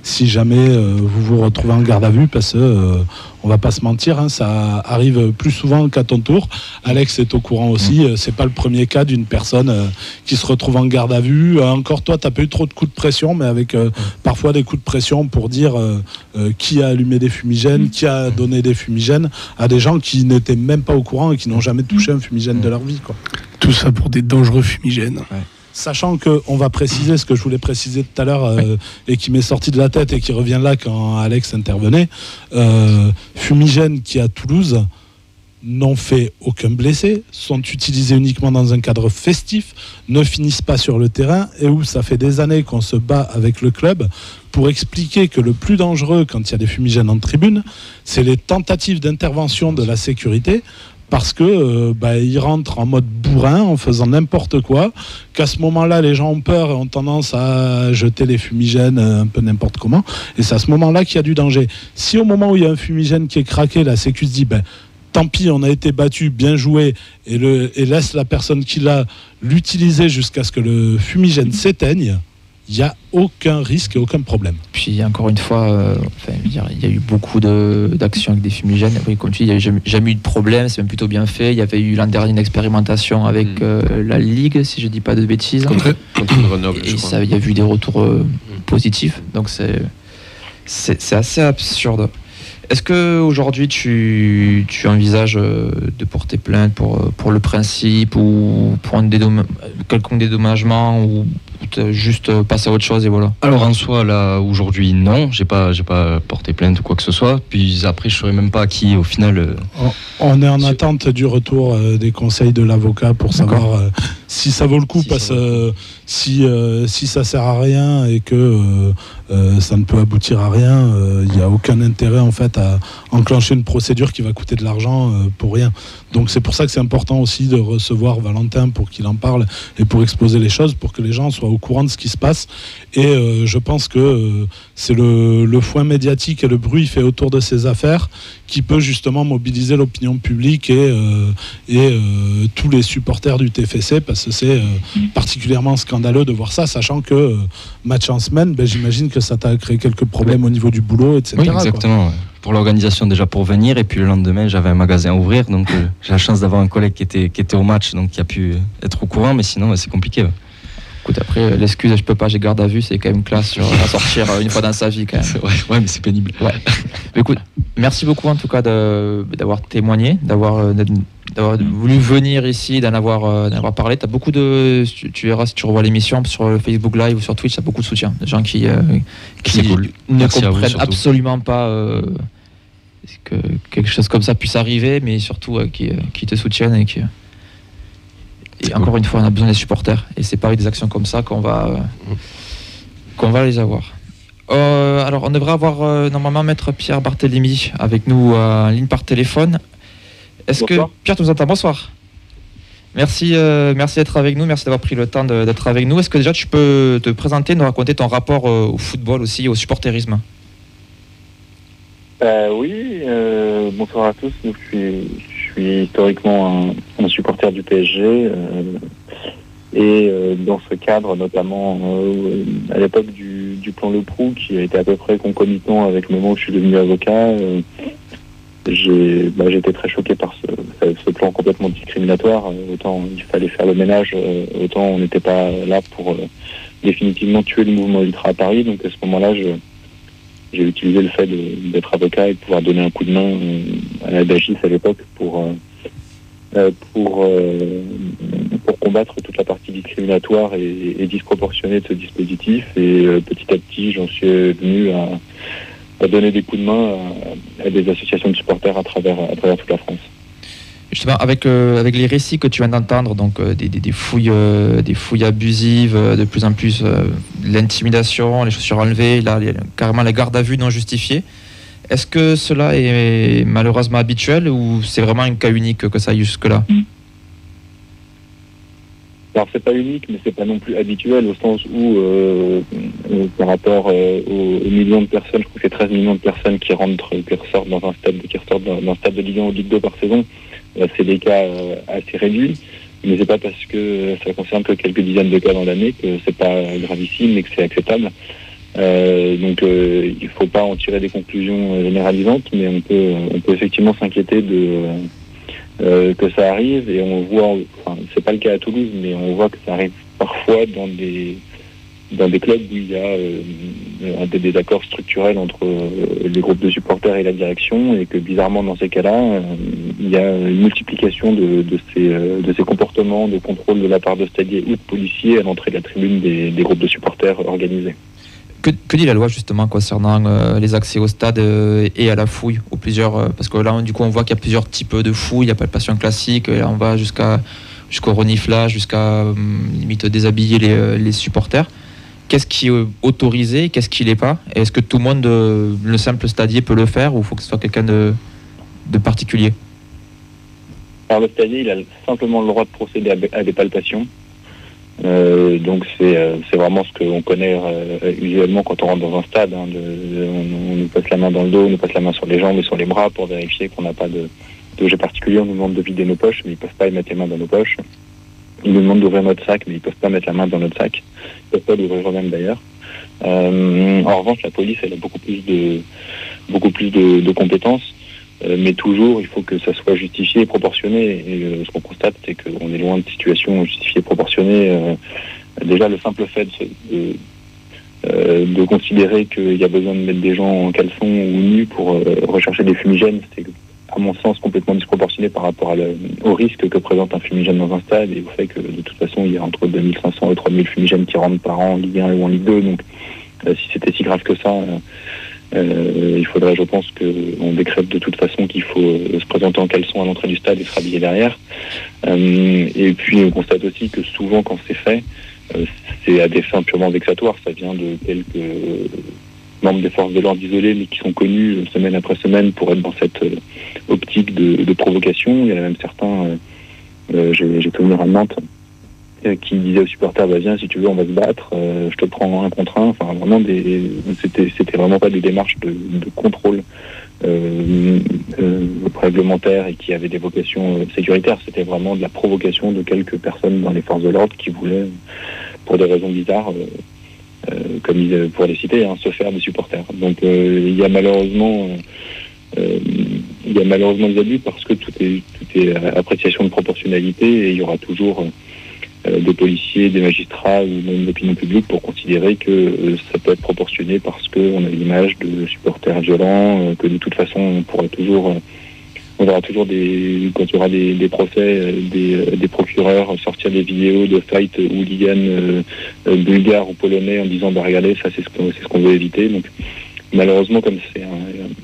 si jamais vous vous retrouvez en garde à vue, parce que on va pas se mentir, ça arrive plus souvent qu'à ton tour. Alex est au courant aussi, c'est pas le premier cas d'une personne qui se retrouve en garde à vue. Encore toi, t'as pas eu trop de coups de pression, mais avec parfois des coups de pression pour dire qui a allumé des fumigènes, qui a donné des fumigènes à des gens qui n'étaient même pas au courant et qui n'ont jamais touché un fumigène de leur vie, quoi. Tout ça pour des dangereux fumigènes. Ouais. Sachant qu'on va préciser ce que je voulais préciser tout à l'heure et qui m'est sorti de la tête et qui revient là quand Alex intervenait. Fumigènes qui à Toulouse n'ont fait aucun blessé, sont utilisés uniquement dans un cadre festif, ne finissent pas sur le terrain, et où ça fait des années qu'on se bat avec le club pour expliquer que le plus dangereux quand il y a des fumigènes en tribune, c'est les tentatives d'intervention de la sécurité, parce que ils rentrent en mode bourrin en faisant n'importe quoi, qu'à ce moment-là les gens ont peur et ont tendance à jeter les fumigènes un peu n'importe comment, et c'est à ce moment-là qu'il y a du danger. Si au moment où il y a un fumigène qui est craqué, la sécu se dit tant pis, on a été battu, bien joué, et laisse la personne qui l'a l'utiliser jusqu'à ce que le fumigène s'éteigne, il n'y a aucun risque et aucun problème. Puis encore une fois, il y a eu beaucoup d'actions avec des fumigènes. Oui, comme tu dis, il n'y a jamais eu de problème, c'est même plutôt bien fait. Il y avait eu l'an dernier une expérimentation avec la Ligue, si je ne dis pas de bêtises. Contre Grenoble, et ça, il y a eu des retours positifs. Donc c'est assez absurde. Est-ce qu'aujourd'hui tu envisages de porter plainte pour le principe ou pour un quelconque dédommagement ou juste passer à autre chose et voilà? Alors en soi là aujourd'hui non, j'ai pas porté plainte ou quoi que ce soit. Puis après je saurais même pas à qui au final. On est en attente du retour des conseils de l'avocat pour savoir si ça vaut le coup, parce que si ça sert à rien et que ça ne peut aboutir à rien, il n'y a aucun intérêt en fait à enclencher une procédure qui va coûter de l'argent pour rien. Donc c'est pour ça que c'est important aussi de recevoir Valentin pour qu'il en parle et pour exposer les choses, pour que les gens soient au courant de ce qui se passe. Et je pense que c'est le foin médiatique et le bruit fait autour de ces affaires qui peut justement mobiliser l'opinion publique et tous les supporters du TFC, parce que c'est particulièrement scandaleux de voir ça, sachant que match en semaine, j'imagine que ça t'a créé quelques problèmes au niveau du boulot, etc. Oui, exactement. Ouais. Pour l'organisation déjà pour venir, et puis le lendemain j'avais un magasin à ouvrir, donc j'ai la chance d'avoir un collègue qui était au match, donc qui a pu être au courant, mais sinon c'est compliqué. Ouais. Écoute, après l'excuse je peux pas, j'ai garde à vue, c'est quand même classe à sortir une fois dans sa vie quand même. Ouais, mais c'est pénible. Ouais. Écoute, merci beaucoup en tout cas d'avoir témoigné, d'avoir voulu venir ici, d'en avoir parlé. T'as beaucoup tu verras si tu revois l'émission sur le Facebook Live ou sur Twitch, t'as beaucoup de soutien, des gens qui cool. ne comprennent absolument pas que quelque chose comme ça puisse arriver, mais surtout qui te soutiennent et encore une fois, on a besoin des supporters, et c'est pas avec des actions comme ça qu'on va les avoir. Alors, on devrait avoir normalement Maître Pierre Barthélémy avec nous en ligne par téléphone. Est-ce que Pierre, tu nous entends? Bonsoir. Merci d'être avec nous, merci d'avoir pris le temps d'être avec nous. Est-ce que déjà tu peux te présenter, nous raconter ton rapport au football aussi, au supporterisme? Oui, bonsoir à tous. Donc, je suis historiquement un supporter du PSG et dans ce cadre, notamment à l'époque du plan Le Prou, qui a été à peu près concomitant avec le moment où je suis devenu avocat, j'ai été très choqué par ce plan complètement discriminatoire. Autant il fallait faire le ménage, autant on n'était pas là pour définitivement tuer le mouvement ultra à Paris. Donc à ce moment-là, j'ai utilisé le fait d'être avocat et de pouvoir donner un coup de main à la DAGIS à l'époque pour combattre toute la partie discriminatoire et disproportionnée de ce dispositif. Et petit à petit, j'en suis venu à donner des coups de main à des associations de supporters à travers toute la France. Justement, avec les récits que tu viens d'entendre, donc des fouilles abusives, de plus en plus l'intimidation, les chaussures enlevées, là, carrément la garde à vue non justifiée. Est-ce que cela est malheureusement habituel ou c'est vraiment un cas unique que ça aille jusque-là? Alors c'est pas unique, mais c'est pas non plus habituel au sens où par rapport aux millions de personnes, je crois que c'est 13 millions de personnes qui ressortent dans un stade de Ligue 1 ou Ligue 2 par saison. C'est des cas assez réduits, mais c'est pas parce que ça concerne que quelques dizaines de cas dans l'année que c'est pas gravissime et que c'est acceptable. Donc il faut pas en tirer des conclusions généralisantes, mais on peut effectivement s'inquiéter que ça arrive, et on voit, enfin c'est pas le cas à Toulouse, mais on voit que ça arrive parfois dans des clubs où il y a des désaccords structurels entre les groupes de supporters et la direction, et que bizarrement dans ces cas-là, il y a une multiplication de ces comportements de contrôle de la part de stadiers ou de policiers à l'entrée de la tribune des groupes de supporters organisés. Que dit la loi justement concernant les accès au stade et à la fouille ou plusieurs parce que là du coup on voit qu'il y a plusieurs types de fouilles, il y a palpation classique, là on va jusqu'au reniflage, jusqu'à limite déshabiller les supporters. Qu'est-ce qui est autorisé, qu'est-ce qui l'est pas? Est-ce que tout le monde, le simple stadier peut le faire, ou il faut que ce soit quelqu'un de particulier? Alors le stadier, il a simplement le droit de procéder à des palpations. Donc c'est vraiment ce qu'on connaît usuellement quand on rentre dans un stade. On nous passe la main dans le dos, on nous passe la main sur les jambes et sur les bras pour vérifier qu'on n'a pas d'objet particulier. On nous demande de vider nos poches, mais ils ne peuvent pas y mettre les mains dans nos poches. Ils nous demandent d'ouvrir notre sac, mais ils ne peuvent pas mettre la main dans notre sac. Ils ne peuvent pas l'ouvrir eux-mêmes d'ailleurs. En revanche, la police, elle a beaucoup plus de compétences. Mais toujours, il faut que ça soit justifié et proportionné. Et ce qu'on constate, c'est qu'on est loin de situations justifiées et proportionnées. Déjà, le simple fait de considérer qu'il y a besoin de mettre des gens en caleçon ou nus pour rechercher des fumigènes, c'est à mon sens complètement disproportionné par rapport au risque que présente un fumigène dans un stade, et au fait que de toute façon, il y a entre 2500 et 3000 fumigènes qui rentrent par an en Ligue 1 ou en Ligue 2. Donc, si c'était si grave que ça... il faudrait, je pense, qu'on décrète de toute façon qu'il faut se présenter en caleçon à l'entrée du stade et se rhabiller derrière. Et puis on constate aussi que souvent quand c'est fait, c'est à des fins purement vexatoires. Ça vient de quelques membres des forces de l'ordre isolés, mais qui sont connus semaine après semaine pour être dans cette optique de provocation. Il y en a même certains, j'ai souvenir à Nantes, qui disait aux supporters, viens, si tu veux, on va se battre, je te prends un contre un. Enfin, vraiment, c'était vraiment pas des démarches de contrôle réglementaire et qui avaient des vocations sécuritaires. C'était vraiment de la provocation de quelques personnes dans les forces de l'ordre qui voulaient, pour des raisons bizarres, comme pour les citer, se faire des supporters. Donc, il y a malheureusement des abus parce que tout est appréciation de proportionnalité, et il y aura toujours des policiers, des magistrats ou même l'opinion publique pour considérer que ça peut être proportionné parce qu'on a l'image de supporters violents, que de toute façon on aura toujours quand il y aura des procès, des procureurs sortir des vidéos de fight hooligan bulgares ou polonais en disant regardez, ça c'est ce qu'on veut éviter. Donc malheureusement, comme c'est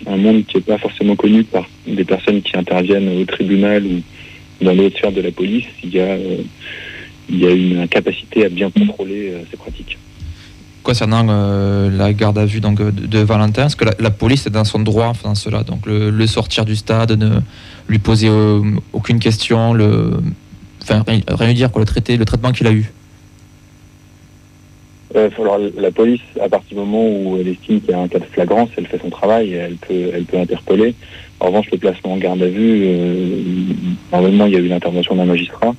un monde qui n'est pas forcément connu par des personnes qui interviennent au tribunal ou dans d'autres sphères de la police, il y a une capacité à bien contrôler ces pratiques. Concernant la garde à vue donc, de Valentin, est-ce que la police est dans son droit en faisant cela? Donc le sortir du stade, ne lui poser aucune question, enfin rien lui dire, quoi, le traitement qu'il a eu. Alors, la police, à partir du moment où elle estime qu'il y a un cas de flagrance, elle fait son travail et elle peut interpeller. En revanche, le placement en garde à vue, normalement, il y a eu l'intervention d'un magistrat,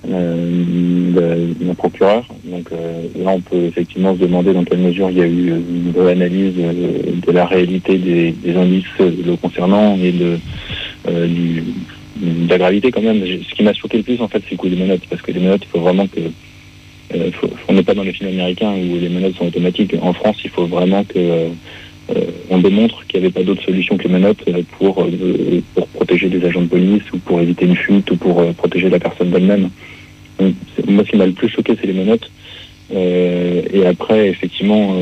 d'un procureur. Donc là, on peut effectivement se demander dans quelle mesure il y a eu une vraie analyse de la réalité des indices le concernant et de la gravité quand même. Ce qui m'a choqué le plus, en fait, c'est le coup des menottes, parce que les menottes, il faut vraiment que on n'est pas dans les films américains où les menottes sont automatiques. En France, il faut vraiment que on démontre qu'il n'y avait pas d'autre solution que les menottes pour protéger des agents de police ou pour éviter une fuite ou pour protéger la personne d'elle-même. Donc, moi, ce qui m'a le plus choqué, c'est les menottes. Et après, effectivement,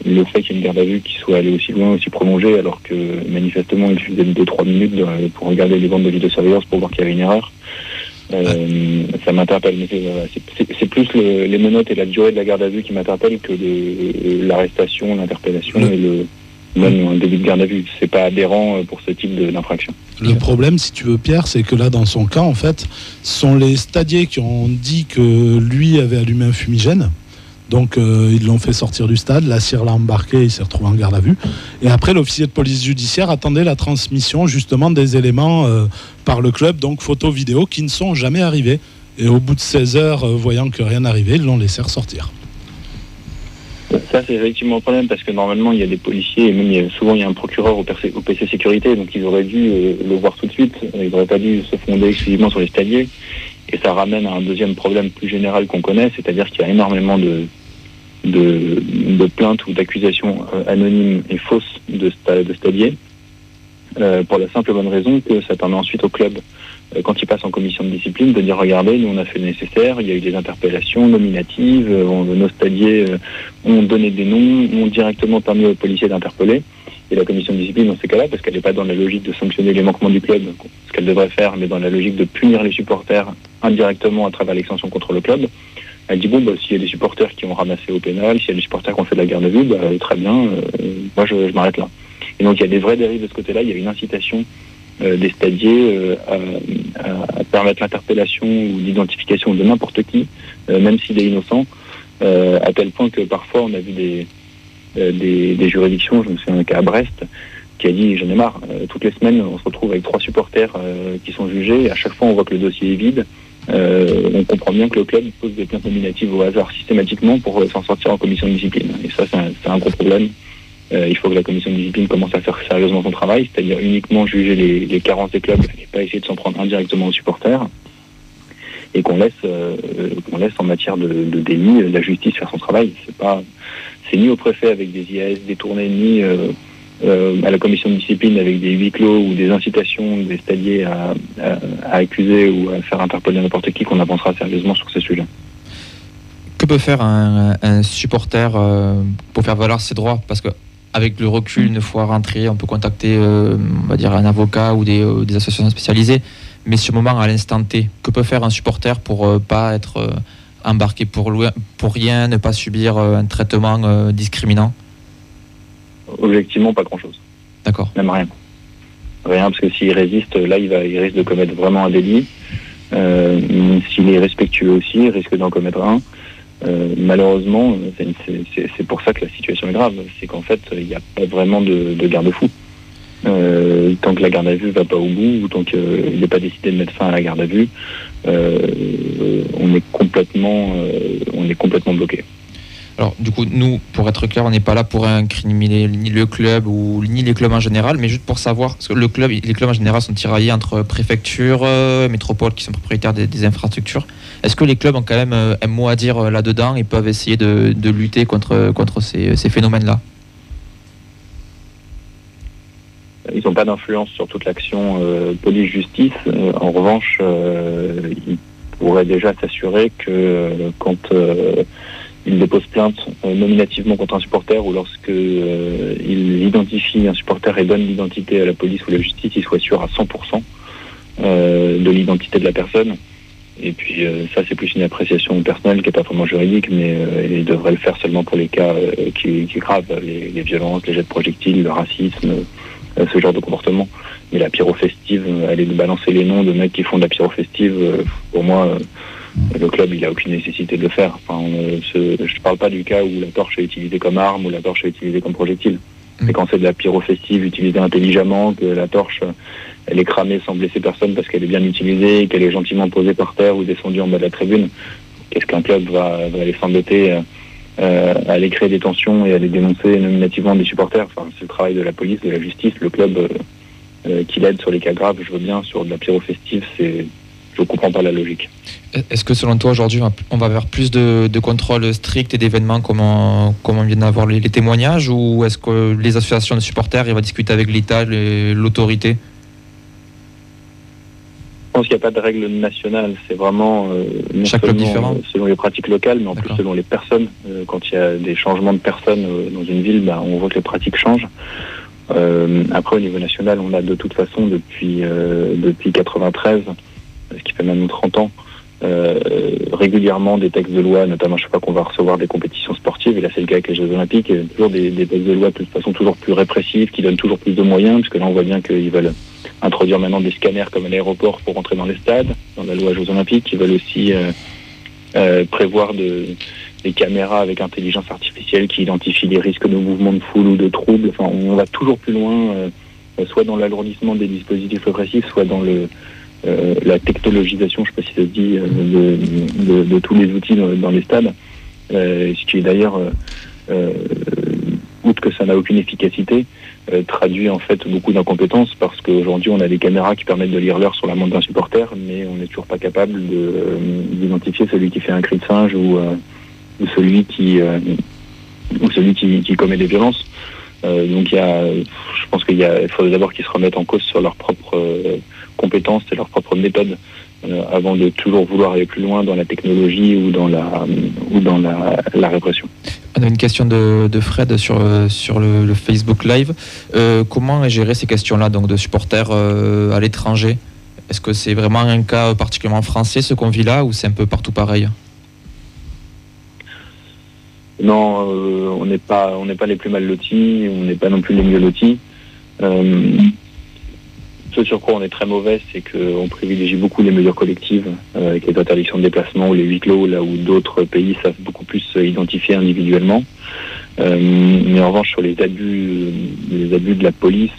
le fait qu'il y ait une garde à vue qui soit allée aussi loin, aussi prolongée, alors que manifestement, il suffisait de 2-3 minutes pour regarder les bandes de vidéosurveillance pour voir qu'il y avait une erreur. Ça m'interpelle, mais c'est plus les menottes et la durée de la garde à vue qui m'interpellent que l'arrestation, l'interpellation et même un début de garde à vue. C'est pas adhérent pour ce type d'infraction. Le problème, si tu veux, Pierre, c'est que là, dans son cas, en fait, ce sont les stadiers qui ont dit que lui avait allumé un fumigène. Donc ils l'ont fait sortir du stade, la cire l'a embarqué, il s'est retrouvé en garde à vue. Et après, l'officier de police judiciaire attendait la transmission justement des éléments par le club, donc photos, vidéos, qui ne sont jamais arrivés. Et au bout de 16 heures, voyant que rien n'arrivait, ils l'ont laissé ressortir. Ça, c'est effectivement un problème, parce que normalement, il y a des policiers, et même souvent, il y a un procureur au PC Sécurité, donc ils auraient dû le voir tout de suite. Ils n'auraient pas dû se fonder exclusivement sur les stadiers. Et ça ramène à un deuxième problème plus général qu'on connaît, c'est-à-dire qu'il y a énormément de plaintes ou d'accusations anonymes et fausses de stadiers, pour la simple et bonne raison que ça permet ensuite au club, quand il passe en commission de discipline, de dire regardez, nous on a fait le nécessaire, il y a eu des interpellations nominatives, nos stadiers ont donné des noms, ont directement permis aux policiers d'interpeller. Et la commission de discipline, dans ces cas-là, parce qu'elle n'est pas dans la logique de sanctionner les manquements du club, ce qu'elle devrait faire, mais dans la logique de punir les supporters indirectement à travers l'extension contre le club, elle dit s'il y a des supporters qui ont ramassé au pénal, s'il y a des supporters qui ont fait de la garde à vue, très bien, moi je m'arrête là. Et donc il y a des vraies dérives de ce côté-là, il y a une incitation des stadiers à permettre l'interpellation ou l'identification de n'importe qui, même s'il est innocent, à tel point que parfois on a vu des juridictions, je me souviens d'un cas à Brest, qui a dit j'en ai marre, toutes les semaines on se retrouve avec 3 supporters qui sont jugés, et à chaque fois on voit que le dossier est vide. On comprend bien que le club pose des plaintes nominatives au hasard systématiquement pour s'en sortir en commission de discipline. Et ça, c'est un gros problème. Il faut que la commission de discipline commence à faire sérieusement son travail, c'est-à-dire uniquement juger les carences des clubs et pas essayer de s'en prendre indirectement aux supporters. Et qu'on laisse en matière de délit la justice faire son travail. C'est ni au préfet avec des IAS détournés, ni à la commission de discipline avec des huis clos ou des incitations des stadiers à accuser ou à faire interpeller n'importe qui qu'on avancera sérieusement sur ce sujet. Que peut faire un supporter pour faire valoir ses droits? Parce qu'avec le recul, une fois rentré, on peut contacter on va dire un avocat ou des associations spécialisées. Mais sur le moment, à l'instant T, que peut faire un supporter pour pas être embarqué pour rien, ne pas subir un traitement discriminant? Objectivement, pas grand-chose. D'accord. Même rien. Rien, parce que s'il résiste, là, il risque de commettre vraiment un délit. S'il est respectueux aussi, il risque d'en commettre un. Malheureusement, c'est pour ça que la situation est grave. C'est qu'en fait, il n'y a pas vraiment de garde-fou. Tant que la garde à vue ne va pas au bout, ou tant qu'il n'est pas décidé de mettre fin à la garde à vue, on est complètement bloqué. Alors du coup, nous, pour être clair, on n'est pas là pour incriminer ni le club ni les clubs en général, mais juste pour savoir, parce que les clubs en général sont tiraillés entre préfectures, métropoles qui sont propriétaires des infrastructures. Est-ce que les clubs ont quand même un mot à dire là-dedans et peuvent essayer de lutter contre ces phénomènes-là? Ils n'ont pas d'influence sur toute l'action police-justice. En revanche, ils pourraient déjà s'assurer que quand ils déposent plainte nominativement contre un supporter ou lorsque ils identifient un supporter et donnent l'identité à la police ou la justice, ils soient sûrs à 100% de l'identité de la personne. Et puis ça, c'est plus une appréciation personnelle qui n'est pas vraiment juridique, mais ils devraient le faire seulement pour les cas qui graves, les violences, les jets de projectiles, le racisme, ce genre de comportement. Mais la pyro festive, aller balancer les noms de mecs qui font de la pyro festive, pour moi, le club, il a aucune nécessité de le faire. Enfin, je parle pas du cas où la torche est utilisée comme arme ou la torche est utilisée comme projectile. C'est quand c'est de la pyro festive utilisée intelligemment, que la torche, elle est cramée sans blesser personne parce qu'elle est bien utilisée, qu'elle est gentiment posée par terre ou descendue en bas de la tribune. Qu'est-ce qu'un club va aller s'embêter à aller créer des tensions et à les dénoncer nominativement des supporters? Enfin, c'est le travail de la police, de la justice. Le club qui l'aide sur les cas graves, je veux bien. Sur de la pyro festive, je ne comprends pas la logique. Est-ce que selon toi aujourd'hui on va vers plus de contrôles stricts et d'événements comme on vient d'avoir les témoignages, ou est-ce que les associations de supporters vont discuter avec l'État, l'autorité? Je pense qu'il n'y a pas de règle nationale, c'est vraiment chaque club différent selon les pratiques locales, mais en plus selon les personnes. Quand il y a des changements de personnes dans une ville, on voit que les pratiques changent. Après, au niveau national, on a de toute façon depuis 93, ce qui fait maintenant 30 ans, régulièrement des textes de loi, notamment chaque fois qu'on va recevoir des compétitions sportives, et là c'est le cas avec les Jeux Olympiques, toujours des textes de loi de toute façon toujours plus répressifs, qui donnent toujours plus de moyens, puisque là on voit bien qu'ils veulent introduire maintenant des scanners comme à l'aéroport pour entrer dans les stades, dans la loi Jeux Olympiques. Ils veulent aussi prévoir des caméras avec intelligence artificielle qui identifient les risques de mouvements de foule ou de troubles. Enfin, on va toujours plus loin, soit dans l'alourdissement des dispositifs répressifs, soit dans la technologisation, je ne sais pas si ça se dit, de tous les outils dans les stades. Ce qui est d'ailleurs, outre que ça n'a aucune efficacité, traduit en fait beaucoup d'incompétence, parce qu'aujourd'hui on a des caméras qui permettent de lire l'heure sur la montre d'un supporter, mais on n'est toujours pas capable d'identifier celui qui fait un cri de singe ou celui qui commet des violences. Donc je pense qu'il faudrait d'abord qu'ils se remettent en cause sur leurs propres compétences et leurs propres méthodes avant de toujours vouloir aller plus loin dans la technologie ou dans la répression. On a une question de Fred sur le Facebook Live. Comment est géré ces questions-là, donc de supporters à l'étranger? Est-ce que c'est vraiment un cas particulièrement français, ce qu'on vit là, ou c'est un peu partout pareil? Non, on n'est pas les plus mal lotis, on n'est pas non plus les mieux lotis. Ce sur quoi on est très mauvais, c'est qu'on privilégie beaucoup les mesures collectives, avec les interdictions de déplacement ou les huis clos, là où d'autres pays savent beaucoup plus identifier individuellement. Mais en revanche, sur les abus de la police,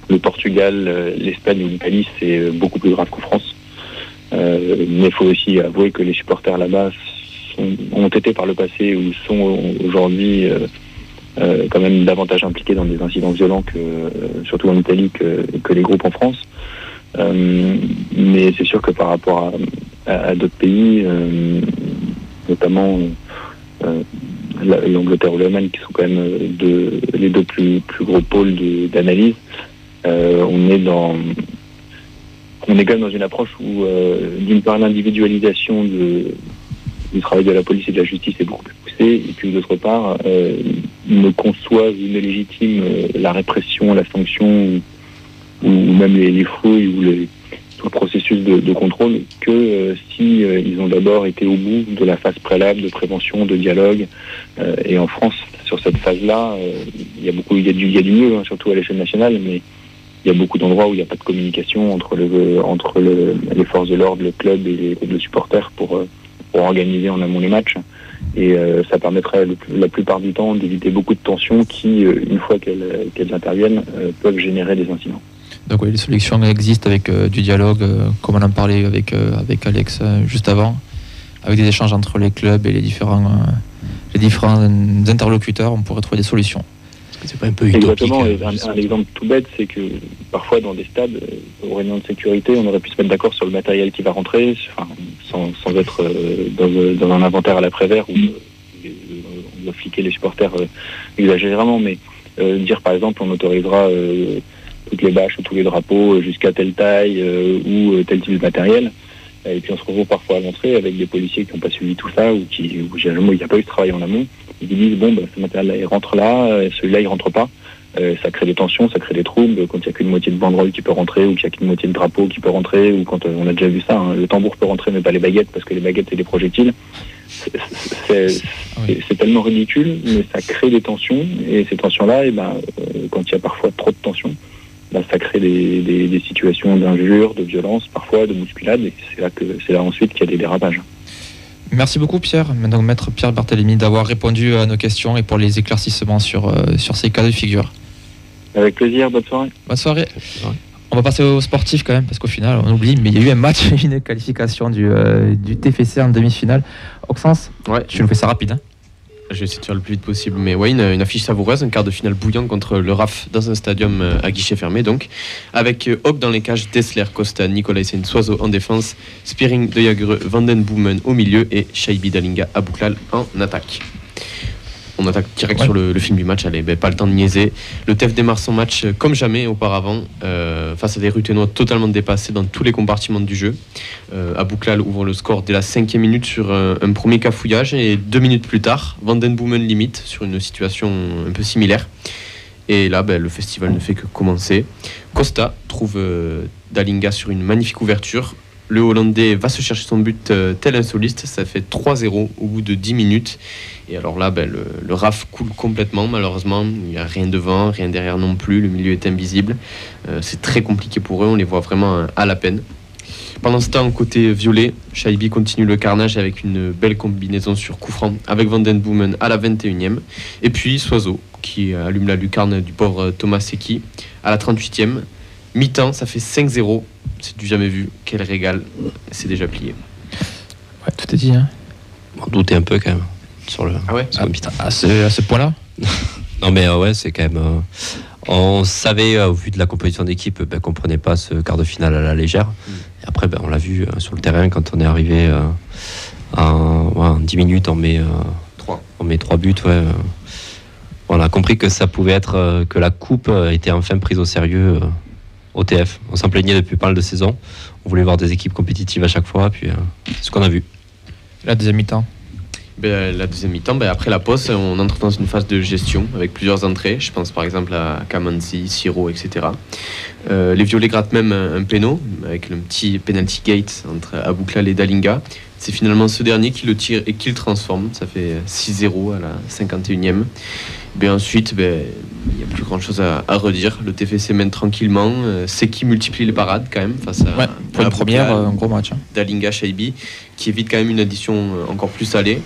le Portugal, l'Espagne ou l'Italie, c'est beaucoup plus grave qu'en France. Mais il faut aussi avouer que les supporters là-bas ont été par le passé ou sont aujourd'hui quand même davantage impliqués dans des incidents violents, surtout en Italie, que les groupes en France. Mais c'est sûr que par rapport à d'autres pays, notamment l'Angleterre ou l'Allemagne, qui sont quand même les deux plus gros pôles d'analyse, on est quand même dans une approche où, d'une part, l'individualisation du travail de la police et de la justice est beaucoup plus poussée, et puis d'autre part, ils ne conçoivent, ils ne légitiment la répression, la sanction, ou même les fouilles ou tout le processus de contrôle que si ils ont d'abord été au bout de la phase préalable de prévention, de dialogue. Et en France, sur cette phase-là, il y a du mieux, hein, surtout à l'échelle nationale, mais il y a beaucoup d'endroits où il n'y a pas de communication entre les forces de l'ordre, le club et les supporters pour organiser en amont les matchs. Et ça permettrait la plupart du temps d'éviter beaucoup de tensions qui, une fois qu'elles interviennent, peuvent générer des incidents. Donc oui, les solutions existent avec du dialogue, comme on en parlait avec Alex juste avant, avec des échanges entre les clubs et les différents interlocuteurs, on pourrait trouver des solutions. C'est pas un peu utopique? Exactement. Un exemple tout bête, c'est que parfois dans des stades, aux réunions de sécurité, on aurait pu se mettre d'accord sur le matériel qui va rentrer, sans être dans un inventaire à l'après-vert où on doit fliquer les supporters exagérément, mais dire par exemple on autorisera toutes les bâches ou tous les drapeaux jusqu'à telle taille ou tel type de matériel. Et puis on se retrouve parfois à l'entrée avec des policiers qui n'ont pas suivi tout ça, ou généralement il n'y a pas eu de travail en amont. Ils disent ce matériel-là il rentre là, celui-là il rentre pas. Ça crée des tensions, ça crée des troubles. Quand il n'y a qu'une moitié de banderole qui peut rentrer, ou qu'il n'y a qu'une moitié de drapeau qui peut rentrer, ou quand on a déjà vu ça, hein, le tambour peut rentrer mais pas les baguettes, parce que les baguettes c'est des projectiles. c'est tellement ridicule, mais ça crée des tensions, et ces tensions-là, quand il y a parfois trop de tensions, ça crée des situations d'injures, de violence, parfois de bousculade, et c'est là ensuite qu'il y a des dérapages. Merci beaucoup Pierre, donc maître Pierre Barthélémy, d'avoir répondu à nos questions et pour les éclaircissements sur ces cas de figure. Avec plaisir, bonne soirée. Bonne soirée. On va passer aux sportifs quand même, parce qu'au final, on oublie, mais il y a eu un match, une qualification du TFC en demi-finale. Auxence, tu nous fais ça rapide. Je vais essayer de faire le plus vite possible, mais ouais, une affiche savoureuse, un quart de finale bouillant contre le RAF dans un stadium à guichet fermé, donc, avec Hock dans les cages, Dessler, Costa, Nicolaisen, Soiseau en défense, Spearing, De Jagereux, Vandenboomen au milieu et Shaibi Dalinga à Bouklal en attaque. On attaque direct sur le film du match, allez, pas le temps de niaiser. Le TEF démarre son match comme jamais auparavant, face à des Ruthénois totalement dépassés dans tous les compartiments du jeu. Abouklal ouvre le score dès la 5e minute sur un premier cafouillage, et 2 minutes plus tard, Vandenboomen limite sur une situation un peu similaire. Et là, le festival ne fait que commencer. Costa trouve Dalinga sur une magnifique ouverture. Le Hollandais va se chercher son but tel un soliste, ça fait 3-0 au bout de 10 minutes. Et alors là, le RAF coule complètement, malheureusement. Il n'y a rien devant, rien derrière non plus, le milieu est invisible. C'est très compliqué pour eux, on les voit vraiment à la peine. Pendant ce temps, côté violet, Shaibi continue le carnage avec une belle combinaison sur coup franc avec Vandenboomen à la 21e. Et puis Soiseau qui allume la lucarne du pauvre Thomas Seki à la 38e. Mi-temps, ça fait 5-0. C'est du jamais vu. Quel régal. C'est déjà plié. Ouais, tout est dit. Hein. On doutait un peu quand même sur le mi-temps. À ce point-là. Non mais ouais, c'est quand même... on savait au vu de la composition d'équipe qu'on prenait pas ce quart de finale à la légère. Et après, on l'a vu sur le terrain quand on est arrivé en 10 minutes, on met 3 buts. Ouais, on a compris que ça pouvait être que la coupe était enfin prise au sérieux au TF. On s'en plaignait depuis pas mal de saisons. On voulait voir des équipes compétitives à chaque fois, puis c'est ce qu'on a vu. La deuxième mi-temps. La deuxième mi-temps, après la pause, on entre dans une phase de gestion avec plusieurs entrées. Je pense par exemple à Kamanzi, Siro, etc. Les violets grattent même un péno avec le petit penalty gate entre Abouklal et Dalinga. C'est finalement ce dernier qui le tire et qui le transforme. Ça fait 6-0 à la 51e. Ensuite, il n'y a plus grand chose à redire. Le TFC mène tranquillement. Seki multiplie les parades quand même face à pour une première, un gros match. Dalinga, Shaibi, qui évite quand même une addition encore plus salée.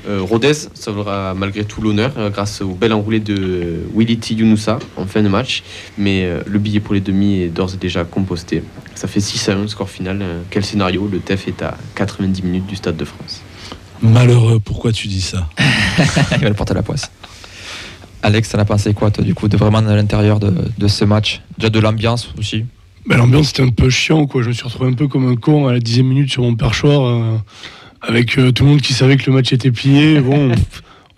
Rodez sauvera malgré tout l'honneur grâce au bel enroulé de Willity Younoussa en fin de match. Mais le billet pour les demi est d'ores et déjà composté. Ça fait 6-1, score final. Quel scénario? Le TEF est à 90 minutes du Stade de France. Malheureux, pourquoi tu dis ça? Il va le porter à la poisse. Alex, t'en as pensé quoi, toi, du coup, de vraiment à l'intérieur de ce match? Déjà de l'ambiance aussi. L'ambiance, c'était un peu chiant, quoi. Je me suis retrouvé un peu comme un con à la 10e minute sur mon perchoir, avec tout le monde qui savait que le match était plié. Bon,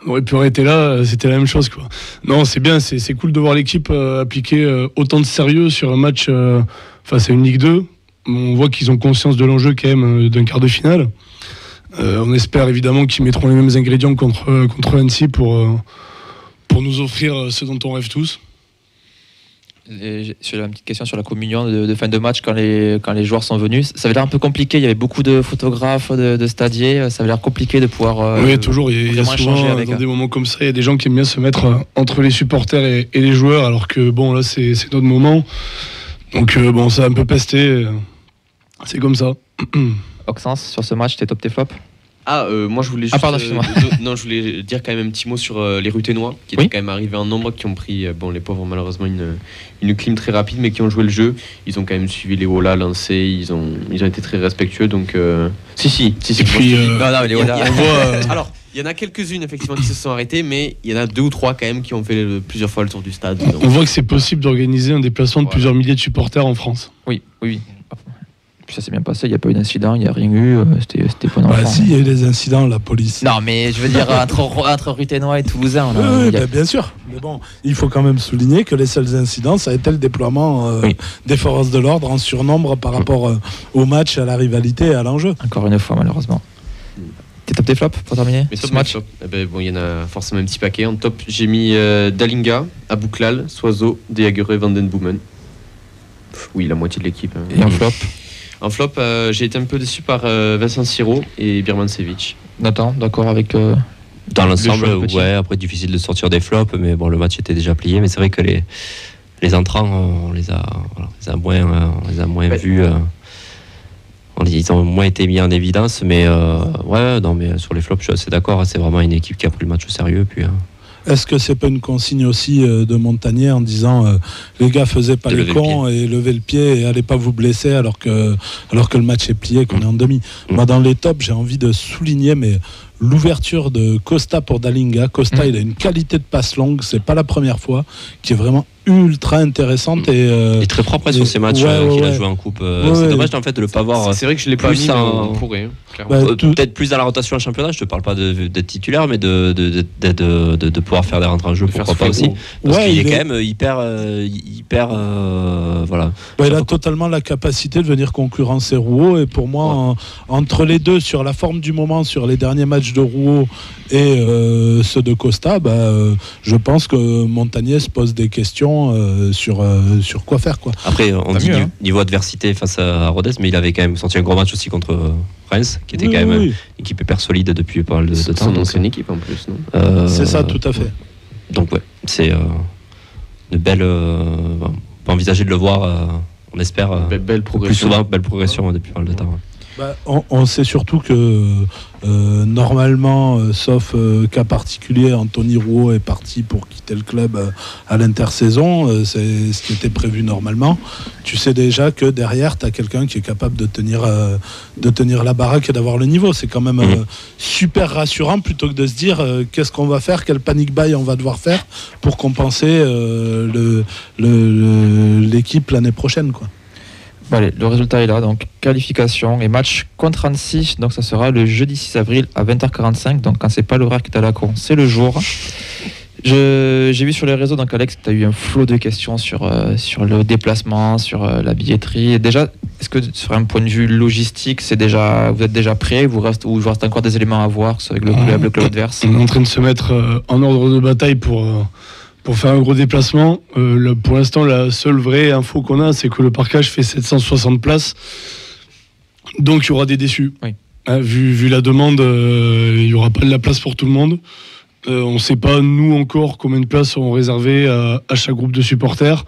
on aurait pu arrêter là, c'était la même chose, quoi. Non, c'est bien, c'est cool de voir l'équipe appliquer autant de sérieux sur un match face à une Ligue 2. On voit qu'ils ont conscience de l'enjeu quand même d'un quart de finale. On espère évidemment qu'ils mettront les mêmes ingrédients contre Annecy pour nous offrir ce dont on rêve tous. Sur une petite question sur la communion de fin de match quand les joueurs sont venus, ça avait l'air un peu compliqué. Il y avait beaucoup de photographes, de stadiers. Ça avait l'air compliqué de pouvoir. Oui, toujours. Il y a souvent dans des moments comme ça, il y a des gens qui aiment bien se mettre entre les supporters et les joueurs, alors que là c'est notre moment. Donc ça a un peu pesté. C'est comme ça. Auxence, sur ce match, t'es top, t'es flop? Moi je voulais juste je voulais dire quand même un petit mot sur les Ruthénois qui étaient quand même arrivés en nombre, qui ont pris les pauvres malheureusement une clim très rapide, mais qui ont joué le jeu. Ils ont quand même suivi les Ola lancés, ils ont été très respectueux, donc si. Et puis les Ola, alors il y en a quelques-unes effectivement qui se sont arrêtées, mais il y en a 2 ou 3 quand même qui ont fait plusieurs fois le tour du stade. Donc. On voit que c'est possible d'organiser un déplacement de plusieurs milliers de supporters en France. Oui. Puis ça s'est bien passé, il n'y a pas eu d'incident, il n'y a rien eu, c'était pas normal. Si, il y a eu des incidents, la police. Non, mais je veux dire, entre Ruthénois et Toulousains. Bien sûr. Mais bon, il faut quand même souligner que les seuls incidents, ça a été le déploiement des forces de l'ordre en surnombre par rapport au match, à la rivalité et à l'enjeu. Encore une fois, malheureusement. T'es top, tes flops pour terminer ce match? Il y en a forcément un petit paquet. En top, j'ai mis Dalinga, Abouklal, Soiseau, De Jagereux, Vandenboomen. Oui, la moitié de l'équipe. Et en flop? En flop, j'ai été un peu déçu par Vincent Siro et Birmancevic. Nathan, d'accord avec Dans l'ensemble, petit. ouais, après difficile de sortir des flops, mais bon, le match était déjà plié, mais c'est vrai que les entrants, on les a moins vus. Ils ont moins été mis en évidence, mais mais sur les flops, je suis assez d'accord. C'est vraiment une équipe qui a pris le match au sérieux. Puis, Est-ce que c'est pas une consigne aussi de Montagnier en disant les gars faisaient pas les cons et levez le pied et allez pas vous blesser alors que le match est plié, qu'on est en demi. Moi, dans les tops, j'ai envie de souligner l'ouverture de Costa pour Dalinga. Costa, il a une qualité de passe longue, c'est pas la première fois, qui est vraiment ultra intéressante et il est très propre sur ces matchs qu'il a joué en coupe. C'est dommage en fait de le pas voir. C'est vrai que je l'ai pas mis, on pourrait. Peut-être plus dans la rotation en championnat. Je te parle pas d'être titulaire, mais de pouvoir faire des rentrées en jeu, pourquoi pas aussi. Parce qu'il est quand même hyper voilà. Il a totalement la capacité de venir concurrencer Rouault, et pour moi, entre les deux, sur la forme du moment, sur les derniers matchs de Rouault et ceux de Costa, je pense que Montagnier se pose des questions sur quoi faire, quoi. Après, on dit niveau adversité face à Rodez, mais il avait quand même senti un gros match aussi contre Reims, qui était quand même une équipe hyper solide depuis pas mal de temps. Donc c'est une équipe en plus, non c'est ça, tout à fait. Donc c'est une belle. On peut envisager de le voir. On espère belle progression. Plus souvent, belle progression depuis pas mal de temps. On sait surtout que normalement, sauf cas particulier, Anthony Rouault est parti pour quitter le club à l'intersaison. C'est ce qui était prévu normalement. Tu sais déjà que derrière, tu as quelqu'un qui est capable de tenir la baraque et d'avoir le niveau. C'est quand même super rassurant, plutôt que de se dire qu'est-ce qu'on va faire, quel panic buy on va devoir faire pour compenser l'équipe l'année prochaine, quoi. Allez, le résultat est là, donc qualification et match contre Annecy, donc ça sera le jeudi 6 avril à 20h45, donc quand c'est pas l'horaire qui est à la con, c'est le jour. J'ai vu sur les réseaux, donc Alex, tu as eu un flot de questions sur le déplacement, sur la billetterie. Et déjà, est-ce que sur un point de vue logistique, vous êtes déjà prêt, ou il vous reste encore des éléments à voir avec le club adverse? On est en train de se mettre en ordre de bataille pour faire un gros déplacement. Pour l'instant, la seule vraie info qu'on a, c'est que le parkage fait 760 places. Donc il y aura des déçus. Oui. Vu la demande, il n'y aura pas de la place pour tout le monde. On ne sait pas, nous, encore, combien de places seront réservées à chaque groupe de supporters.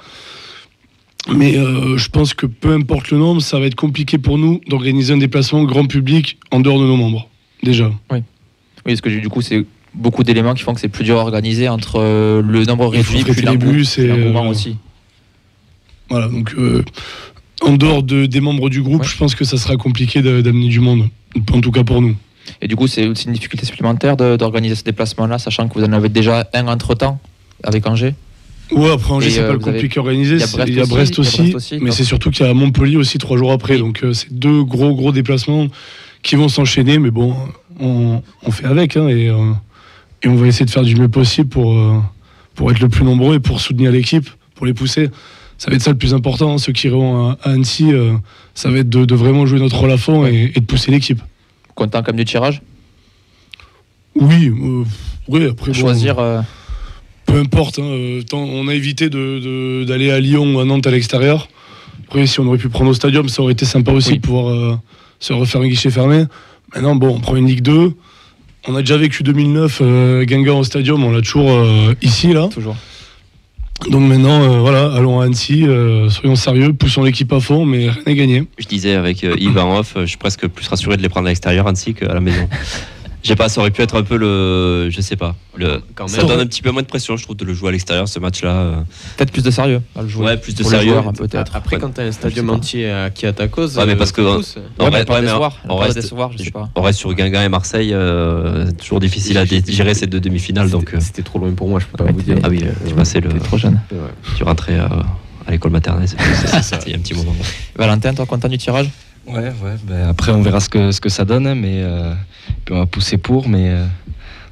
Mais je pense que peu importe le nombre, ça va être compliqué pour nous d'organiser un déplacement grand public en dehors de nos membres, déjà. Oui, parce que du coup, c'est beaucoup d'éléments qui font que c'est plus dur à organiser entre le nombre réduit puis l'engouement aussi. Voilà, donc en dehors des membres du groupe, je pense que ça sera compliqué d'amener du monde, en tout cas pour nous. Et du coup, c'est aussi une difficulté supplémentaire d'organiser ce déplacement-là, sachant que vous en avez déjà un entre-temps avec Angers. Ouais, après Angers, c'est pas le compliqué à organiser. Il y a Brest aussi, mais c'est surtout qu'il y a Montpellier aussi 3 jours après. Donc c'est 2 gros déplacements qui vont s'enchaîner, mais bon, on fait avec, et on va essayer de faire du mieux possible pour être le plus nombreux et pour soutenir l'équipe, pour les pousser. Ça va être ça le plus important, ceux qui iront à Annecy, ça va être de vraiment jouer notre rôle à fond et de pousser l'équipe. Content comme du tirage ? Oui, après choisir. Peu importe, on a évité d'aller à Lyon ou à Nantes à l'extérieur. Après, si on aurait pu prendre au stadium, ça aurait été sympa aussi de pouvoir se refaire un guichet fermé. Maintenant, on prend une Ligue 2. On a déjà vécu 2009, Guingamp au stadium, on l'a toujours ici, là. Toujours. Donc maintenant, allons à Annecy, soyons sérieux, poussons l'équipe à fond, mais rien n'est gagné. Je disais avec Yves en off, je suis presque plus rassuré de les prendre à l'extérieur Annecy qu'à la maison. Je sais pas, ça aurait pu être un peu je sais pas. Ça donne un petit peu moins de pression, je trouve, de le jouer à l'extérieur, ce match-là. Peut-être plus de sérieux à le jouer. Ouais, plus de sérieux. Joueurs, peut-être. Après, quand tu as un stadium entier qui est à ta cause. Ouais, mais parce que. On reste sur Guingamp et Marseille, toujours difficile à gérer ces 2 demi-finales. C'était trop loin pour moi, je peux pas vous dire. Ah oui, tu passais trop jeune. Tu rentrais à l'école maternelle, c'est ça, il y a un petit moment. Valentin, toi, content du tirage ? Ouais, après on verra ce que ça donne, mais puis on va pousser mais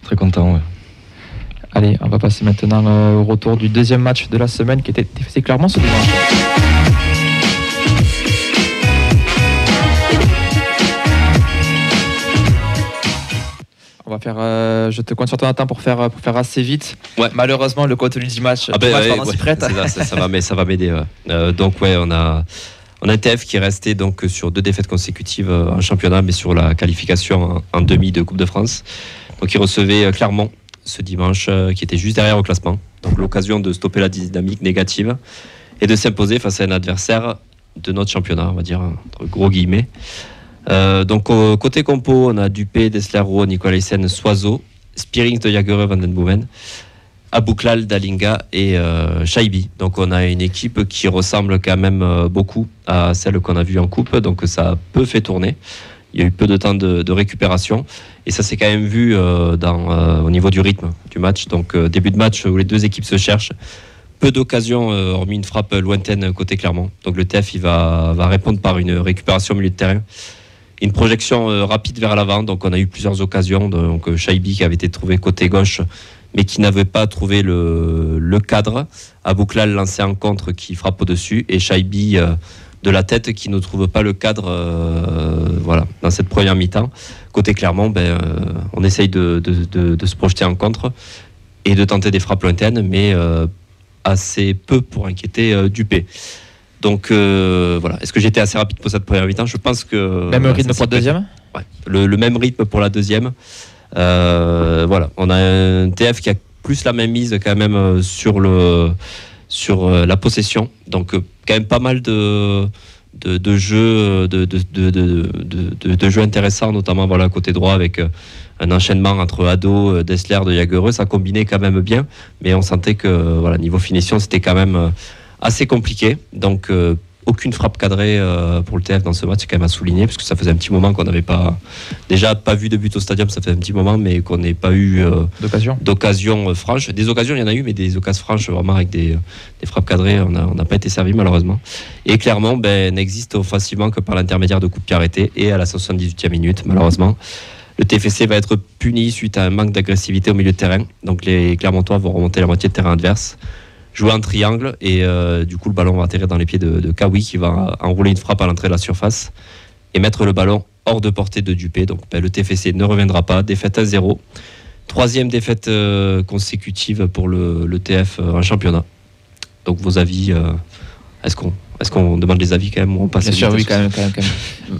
très content. Ouais. Allez, on va passer maintenant au retour du deuxième match de la semaine qui était diffusé clairement ce dimanche. On va faire. Je te compte sur ton temps pour faire assez vite. Ouais. Malheureusement, le contenu du match, s'y prête. Ça va m'aider. Donc on a un TF qui est resté donc sur 2 défaites consécutives en championnat, mais sur la qualification en demi de Coupe de France. Donc il recevait Clermont ce dimanche, qui était juste derrière au classement. Donc l'occasion de stopper la dynamique négative et de s'imposer face à un adversaire de notre championnat, on va dire, entre gros guillemets. Donc côté compo, on a Dupé, Dessler, Rowe, Nicolaisen, Soiseau, Spearings de Jagereux, Van den Boomen, Abouklal, Dalinga et Shaibi. Donc on a une équipe qui ressemble quand même beaucoup à celle qu'on a vue en coupe, donc ça a peu fait tourner. Il y a eu peu de temps de récupération et ça s'est quand même vu au niveau du rythme du match. Donc début de match où les deux équipes se cherchent, peu d'occasions hormis une frappe lointaine côté Clermont. Donc le TF il va répondre par une récupération au milieu de terrain, une projection rapide vers l'avant. Donc on a eu plusieurs occasions. Donc Shaibi qui avait été trouvé côté gauche mais qui n'avait pas trouvé le cadre. Abouklal lancé en contre qui frappe au-dessus et Shaibi de la tête qui ne trouve pas le cadre dans cette première mi-temps. Côté Clermont, on essaye de se projeter en contre et de tenter des frappes lointaines, mais assez peu pour inquiéter Dupé. Donc voilà, est-ce que j'étais assez rapide pour cette première mi-temps ? Je pense que... Même rythme pour la deuxième ? Ouais, le même rythme pour la deuxième. Voilà, on a un TF qui a plus la même mise quand même sur la possession, donc quand même pas mal de jeux de jeux intéressants, notamment voilà côté droit avec un enchaînement entre Ado, Dessler, de Jagereux, ça combinait quand même bien, mais on sentait que voilà, niveau finition c'était quand même assez compliqué. Donc aucune frappe cadrée pour le TF dans ce match, c'est quand même à souligner, parce que ça faisait un petit moment qu'on n'avait pas vu de but au stadium, ça fait un petit moment, mais qu'on n'ait pas eu d'occasion franche. Des occasions, il y en a eu, mais des occasions franches, vraiment avec des frappes cadrées, on n'a pas été servi malheureusement. Et Clermont n'existe offensivement que par l'intermédiaire de coups de pied arrêtés, et à la 78e minute, malheureusement. Le TFC va être puni suite à un manque d'agressivité au milieu de terrain. Donc les Clermontois vont remonter la moitié de terrain adverse, jouer en triangle et du coup le ballon va atterrir dans les pieds de Kawi qui va enrouler une frappe à l'entrée de la surface et mettre le ballon hors de portée de Dupé. Donc le TFC ne reviendra pas, défaite 1-0, troisième défaite consécutive pour le TF en championnat. Donc vos avis, est-ce qu'on demande les avis quand même ou on passe? Bien sûr, oui, quand même.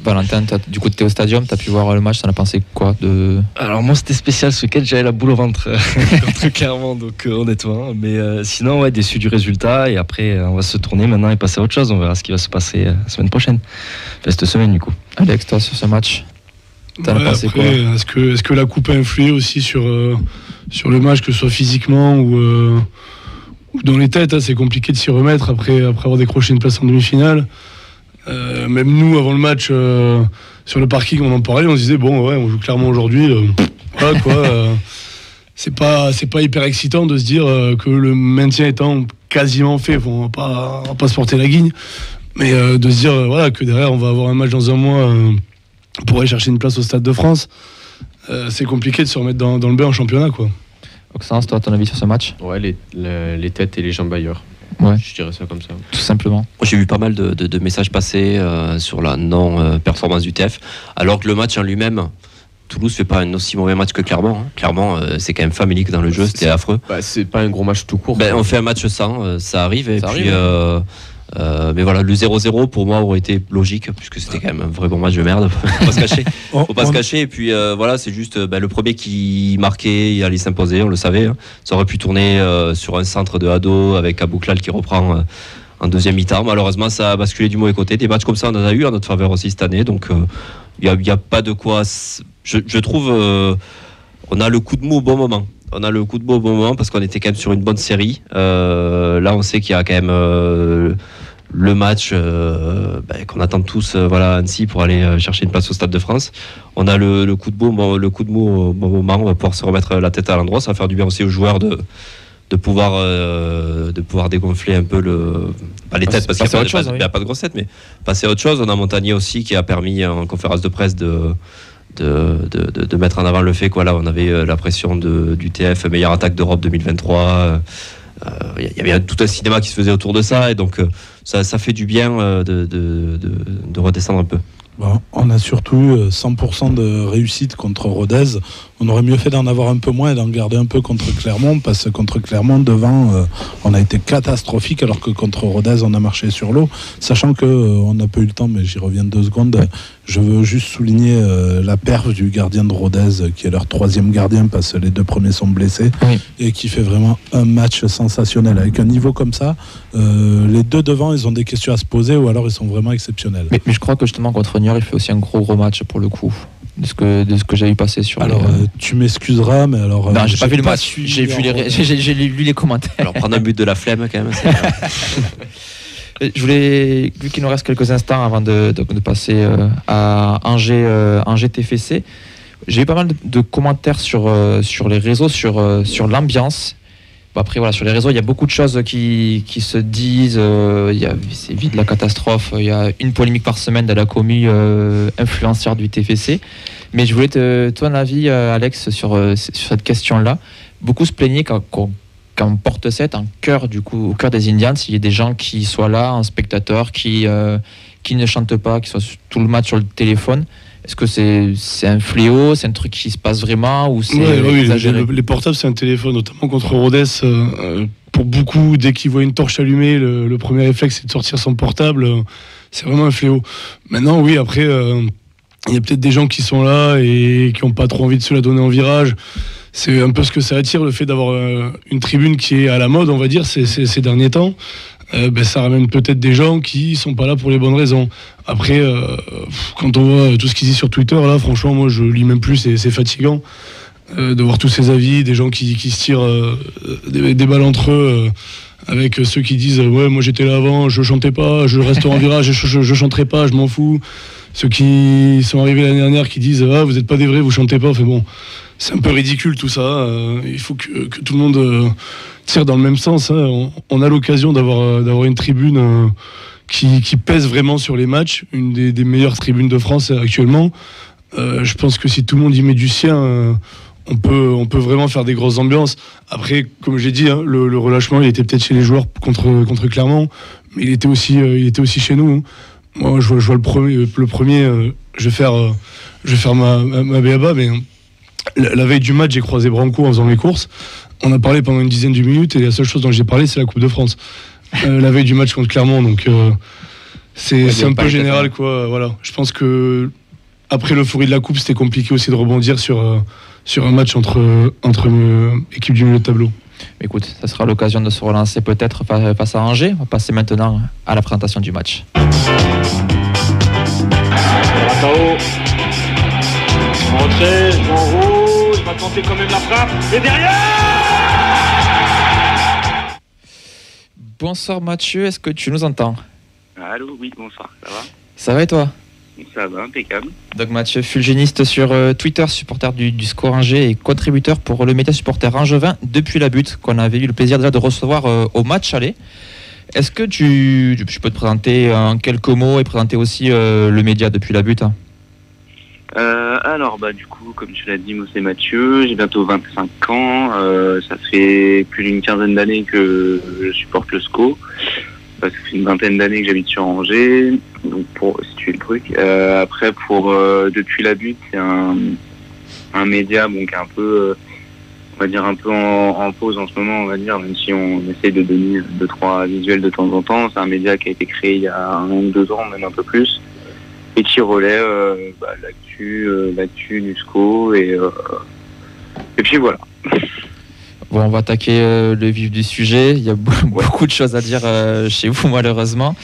Valentin, du coup, tu es au stadium, tu as pu voir le match, t'en as pensé quoi de... Alors moi, c'était spécial ce week-end, j'avais la boule au ventre, très clairement, donc honnêtement. Mais sinon, ouais, déçu du résultat. Et après, on va se tourner maintenant et passer à autre chose. On verra ce qui va se passer la semaine prochaine. Enfin, cette semaine, du coup. Alex, toi, sur ce match, t'en as pensé quoi? Est-ce que la coupe a influé aussi sur le match, que ce soit physiquement ou dans les têtes, hein, c'est compliqué de s'y remettre après avoir décroché une place en demi-finale. Même nous, avant le match, sur le parking, on en parlait, on se disait bon, ouais, on joue clairement aujourd'hui. Voilà quoi. C'est pas hyper excitant de se dire que le maintien étant quasiment fait, on va pas se porter la guigne, mais de se dire voilà que derrière on va avoir un match dans un mois pour aller chercher une place au Stade de France. C'est compliqué de se remettre dans le bain en championnat, quoi. Oxens, toi, ton avis sur ce match? Ouais, les têtes et les jambes ailleurs. Ouais. Je dirais ça comme ça. Tout simplement. J'ai vu pas mal de messages passer sur la non-performance du TF, alors que le match en lui-même, Toulouse fait pas un aussi mauvais match que Clermont. Hein. Clermont, c'est quand même famélique dans le jeu, c'était affreux. C'est pas un gros match tout court. On fait un match sans, ça arrive. Mais voilà, le 0-0 pour moi aurait été logique, puisque c'était quand même un vrai bon match de merde. Faut pas se cacher. Faut pas se cacher. Et puis voilà, c'est juste le premier qui marquait, il allait s'imposer, on le savait. Hein. Ça aurait pu tourner sur un centre de Ado avec Abouklal qui reprend en deuxième mi-temps. Malheureusement, ça a basculé du mauvais côté. Des matchs comme ça, on en a eu en notre faveur aussi cette année. Donc il y a pas de quoi. Je trouve on a le coup de mou au bon moment. On a le coup de beau au bon moment parce qu'on était quand même sur une bonne série. Là, on sait qu'il y a quand même le match qu'on attend tous à Annecy pour aller chercher une place au Stade de France. On a le coup de mou au bon moment. On va pouvoir se remettre la tête à l'endroit. Ça va faire du bien aussi aux joueurs de pouvoir dégonfler un peu les têtes, parce qu'il n'y a pas de grosse tête, mais passer à autre chose. On a Montagnier aussi qui a permis en conférence de presse de mettre en avant le fait qu'on avait la pression du TF, meilleure attaque d'Europe 2023. Il y avait tout un cinéma qui se faisait autour de ça, et donc ça fait du bien de redescendre un peu. Bon, on a surtout 100% de réussite contre Rodez. on aurait mieux fait d'en avoir un peu moins et d'en garder un peu contre Clermont, parce que contre Clermont, devant, on a été catastrophique, alors que contre Rodez, on a marché sur l'eau. Sachant qu'on n'a pas eu le temps, mais j'y reviens 2 secondes. Je veux juste souligner la perf du gardien de Rodez, qui est leur 3e gardien, parce que les 2 premiers sont blessés, et qui fait vraiment un match sensationnel. Avec un niveau comme ça, les 2 devant, ils ont des questions à se poser, ou alors ils sont vraiment exceptionnels. Mais je crois que justement contre Niort, il fait aussi un gros match pour le coup. De ce que j'ai vu passer sur. Alors, tu m'excuseras, mais alors. Non, j'ai pas vu le match. J'ai lu les commentaires. Alors, prendre un but de la flemme, quand même. Je voulais, vu qu'il nous reste quelques instants avant de passer à Angers TFC, j'ai eu pas mal de commentaires sur les réseaux, sur l'ambiance. Bon, après, voilà, sur les réseaux, il y a beaucoup de choses qui se disent. C'est vite la catastrophe. Il y a une polémique par semaine de la commu influenceur du TFC. Mais je voulais ton avis, Alex, sur cette question-là. Beaucoup se plaignaient qu'en porte 7, au cœur des Indians, il y ait des gens qui soient là, un spectateur, qui ne chantent pas, qui soient tout le match sur le téléphone. Est-ce que c'est un fléau, c'est un truc qui se passe vraiment, ou c'est exagéré ? Les portables, c'est un téléphone, notamment contre Rodez. Pour beaucoup, dès qu'ils voient une torche allumée, le premier réflexe, c'est de sortir son portable. C'est vraiment un fléau. Maintenant, oui, après, il y a peut-être des gens qui sont là et qui n'ont pas trop envie de se la donner en virage. C'est un peu ce que ça attire, le fait d'avoir une tribune qui est à la mode, on va dire, ces derniers temps. Ça ramène peut-être des gens qui sont pas là pour les bonnes raisons. Après, quand on voit tout ce qu'ils disent sur Twitter, là, franchement, moi, je lis même plus, c'est fatigant de voir tous ces avis, des gens qui se tirent des balles entre eux, avec ceux qui disent ouais, moi j'étais là avant, je chantais pas, je reste en virage, je chanterai pas, je m'en fous. Ceux qui sont arrivés l'année dernière qui disent ah, vous êtes pas des vrais, vous chantez pas. Enfin bon, c'est un peu ridicule tout ça. Il faut que tout le monde tire dans le même sens. Hein. On a l'occasion d'avoir une tribune qui pèse vraiment sur les matchs, une des meilleures tribunes de France actuellement. Je pense que si tout le monde y met du sien, on peut vraiment faire des grosses ambiances. Après, comme j'ai dit, hein, le relâchement, il était peut-être chez les joueurs contre Clermont, mais il était aussi chez nous. Hein. Moi, je vois le premier. Je vais faire ma BABA, mais la veille du match, j'ai croisé Branco en faisant mes courses. On a parlé pendant une dizaine de minutes et la seule chose dont j'ai parlé, c'est la Coupe de France. La veille du match contre Clermont, donc c'est un peu général, quoi. Voilà. Je pense que après l'euphorie de la Coupe, c'était compliqué aussi de rebondir sur un match entre équipes du milieu de tableau. Écoute, ça sera l'occasion de se relancer peut-être face à Angers. On va passer maintenant à la présentation du match. Rentré, en haut, il va tenter quand même la frappe. Et derrière! Bonsoir Mathieu, est-ce que tu nous entends? Allô, oui, bonsoir, ça va? Ça va et toi? Ça va, impeccable. Donc Mathieu, fulgéniste sur Twitter, supporter du SCOR Angers et contributeur pour le média supporter angevin depuis la butte, qu'on avait eu le plaisir déjà de recevoir au match aller. Est-ce que je peux te présenter en quelques mots et présenter aussi le média depuis la butte? Alors, du coup, comme tu l'as dit, moi c'est Mathieu, j'ai bientôt 25 ans, ça fait plus d'une quinzaine d'années que je supporte le SCO. Ça fait une vingtaine d'années que j'habite sur Angers, donc pour situer le truc. Après, depuis la butte, c'est un média qui est un peu, on va dire un peu en pause en ce moment, on va dire, même si on essaye de donner 2-3 visuels de temps en temps. C'est un média qui a été créé il y a 1 ou 2 ans, même un peu plus, et qui relaie l'actu du SCO et puis voilà. Bon, on va attaquer le vif du sujet. Il y a beaucoup de choses à dire chez vous, malheureusement.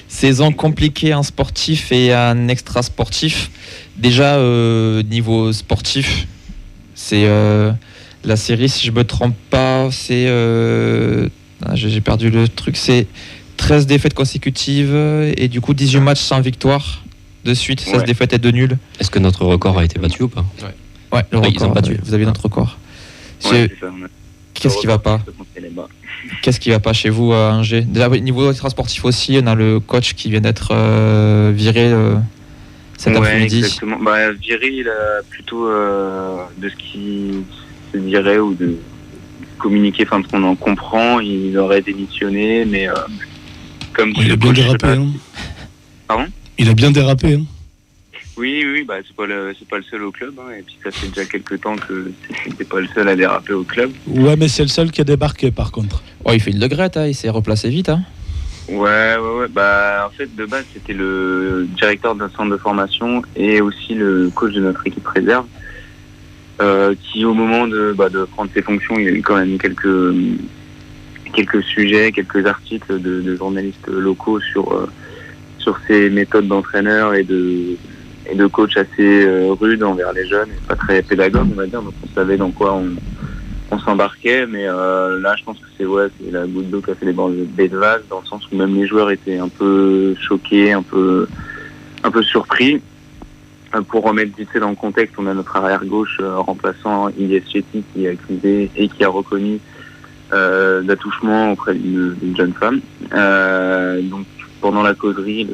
Saison compliquée en sportif et en extra-sportif. Déjà, niveau sportif, c'est la série, si je ne me trompe pas, c'est... j'ai perdu le truc. C'est 13 défaites consécutives et du coup 18 matchs sans victoire de suite, 16 défaites et 2 nuls. Est-ce que notre record a été battu ou pas? Ouais, le record, ils ont battu. Vous avez notre record. C'est ça, Qu'est-ce qui va pas? Qu'est-ce qui va pas chez vous à Angers? Déjà, niveau extra-sportif aussi, on a le coach qui vient d'être viré cet après-midi. Exactement. Viré, il a plutôt de ce qui se dirait ou de communiquer, enfin de ce qu'on en comprend, il aurait démissionné, mais comme il a bien dérapé. Hein. Pardon? Il a bien dérapé. Hein. Oui, bah c'est pas le seul au club, hein, et puis ça fait déjà quelques temps que c'est pas le seul à déraper au club. Ouais, mais c'est le seul qui a débarqué par contre. Oh, il fait une legrette, hein, il s'est replacé vite. Hein. Ouais. Bah en fait de base c'était le directeur d'un centre de formation et aussi le coach de notre équipe réserve, qui au moment de prendre ses fonctions, il y a eu quand même quelques sujets, quelques articles de journalistes locaux sur ses méthodes d'entraîneur et de coach assez rudes envers les jeunes, et pas très pédagogue on va dire, donc on savait dans quoi on s'embarquait, mais là je pense que c'est la goutte d'eau qui a fait des vases, dans le sens où même les joueurs étaient un peu choqués, un peu surpris. Pour remettre vite fait dans le contexte, on a notre arrière gauche remplaçant Ilyes Chetty qui est accusé et qui a reconnu d'attouchement auprès d'une jeune femme. Donc pendant la causerie,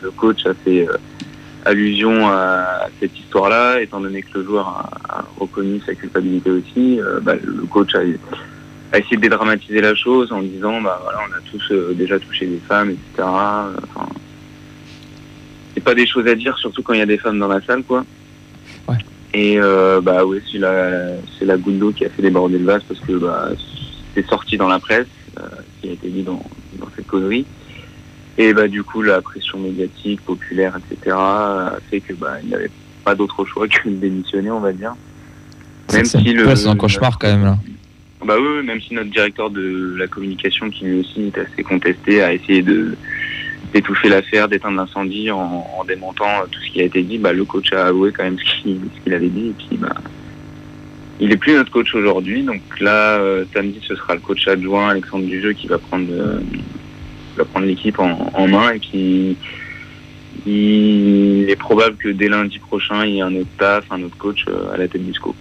le coach a fait allusion à cette histoire-là, étant donné que le joueur a reconnu sa culpabilité aussi. Le coach a essayé de dédramatiser la chose en disant on a tous déjà touché des femmes, etc. C'est pas des choses à dire, surtout quand il y a des femmes dans la salle, quoi. Ouais. Et c'est la goutte d'eau qui a fait déborder le vase, parce que c'est sorti dans la presse, ce qui a été dit dans cette causerie. Et du coup, la pression médiatique, populaire, etc., a fait que il n'y avait pas d'autre choix que de démissionner, on va dire. C'est un cauchemar quand même là. Oui, même si notre directeur de la communication, qui lui aussi est assez contesté, a essayé d'étouffer l'affaire, d'éteindre l'incendie en démontant tout ce qui a été dit, le coach a avoué quand même ce qu'il avait dit, et puis il est plus notre coach aujourd'hui. Donc là, samedi, ce sera le coach adjoint Alexandre Dujeu qui va prendre l'équipe en main, et puis il est probable que dès lundi prochain il y ait un autre staff, un autre coach à la tête du SCO.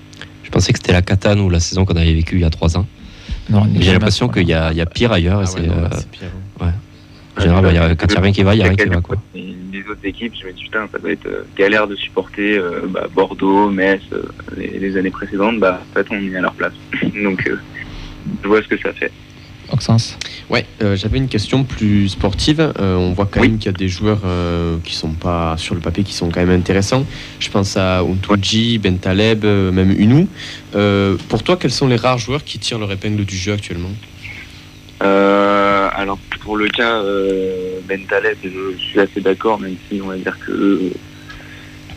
Je pensais que c'était la cata, nous, la saison qu'on avait vécue il y a 3 ans. Non, j'ai l'impression qu'il y a pire ailleurs. C'est pire. Ouais. En général, quand il n'y a rien qui va, il n'y a rien qui va, quoi. Les autres équipes, je me dis putain, ça doit être galère de supporter Bordeaux, Metz, les années précédentes. En fait, on est à leur place. Donc je vois ce que ça fait. Maxence. Ouais, j'avais une question plus sportive. On voit quand même qu'il y a des joueurs qui sont pas sur le papier, qui sont quand même intéressants. Je pense à Untouji, Bentaleb, même Unou. Pour toi, quels sont les rares joueurs qui tirent leur épingle du jeu actuellement ? Alors pour le cas Bentaleb, je suis assez d'accord, même si on va dire que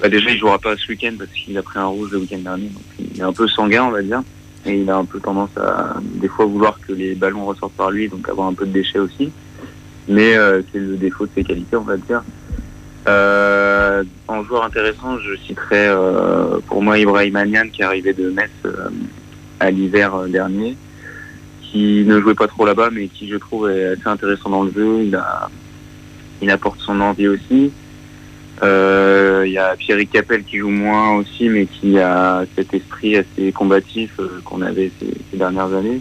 déjà il jouera pas ce week-end parce qu'il a pris un rouge le week-end dernier, donc il est un peu sanguin, on va dire. Et il a un peu tendance à, des fois, vouloir que les ballons ressortent par lui, donc avoir un peu de déchets aussi. Mais c'est le défaut de ses qualités, on va dire. En joueur intéressant, je citerai pour moi Ibrahim Aniane, qui est arrivé de Metz à l'hiver dernier, qui ne jouait pas trop là-bas, mais qui, je trouve, est assez intéressant dans le jeu. Il apporte son envie aussi. Il y a Pierrick Capel qui joue moins aussi, mais qui a cet esprit assez combatif qu'on avait ces dernières années.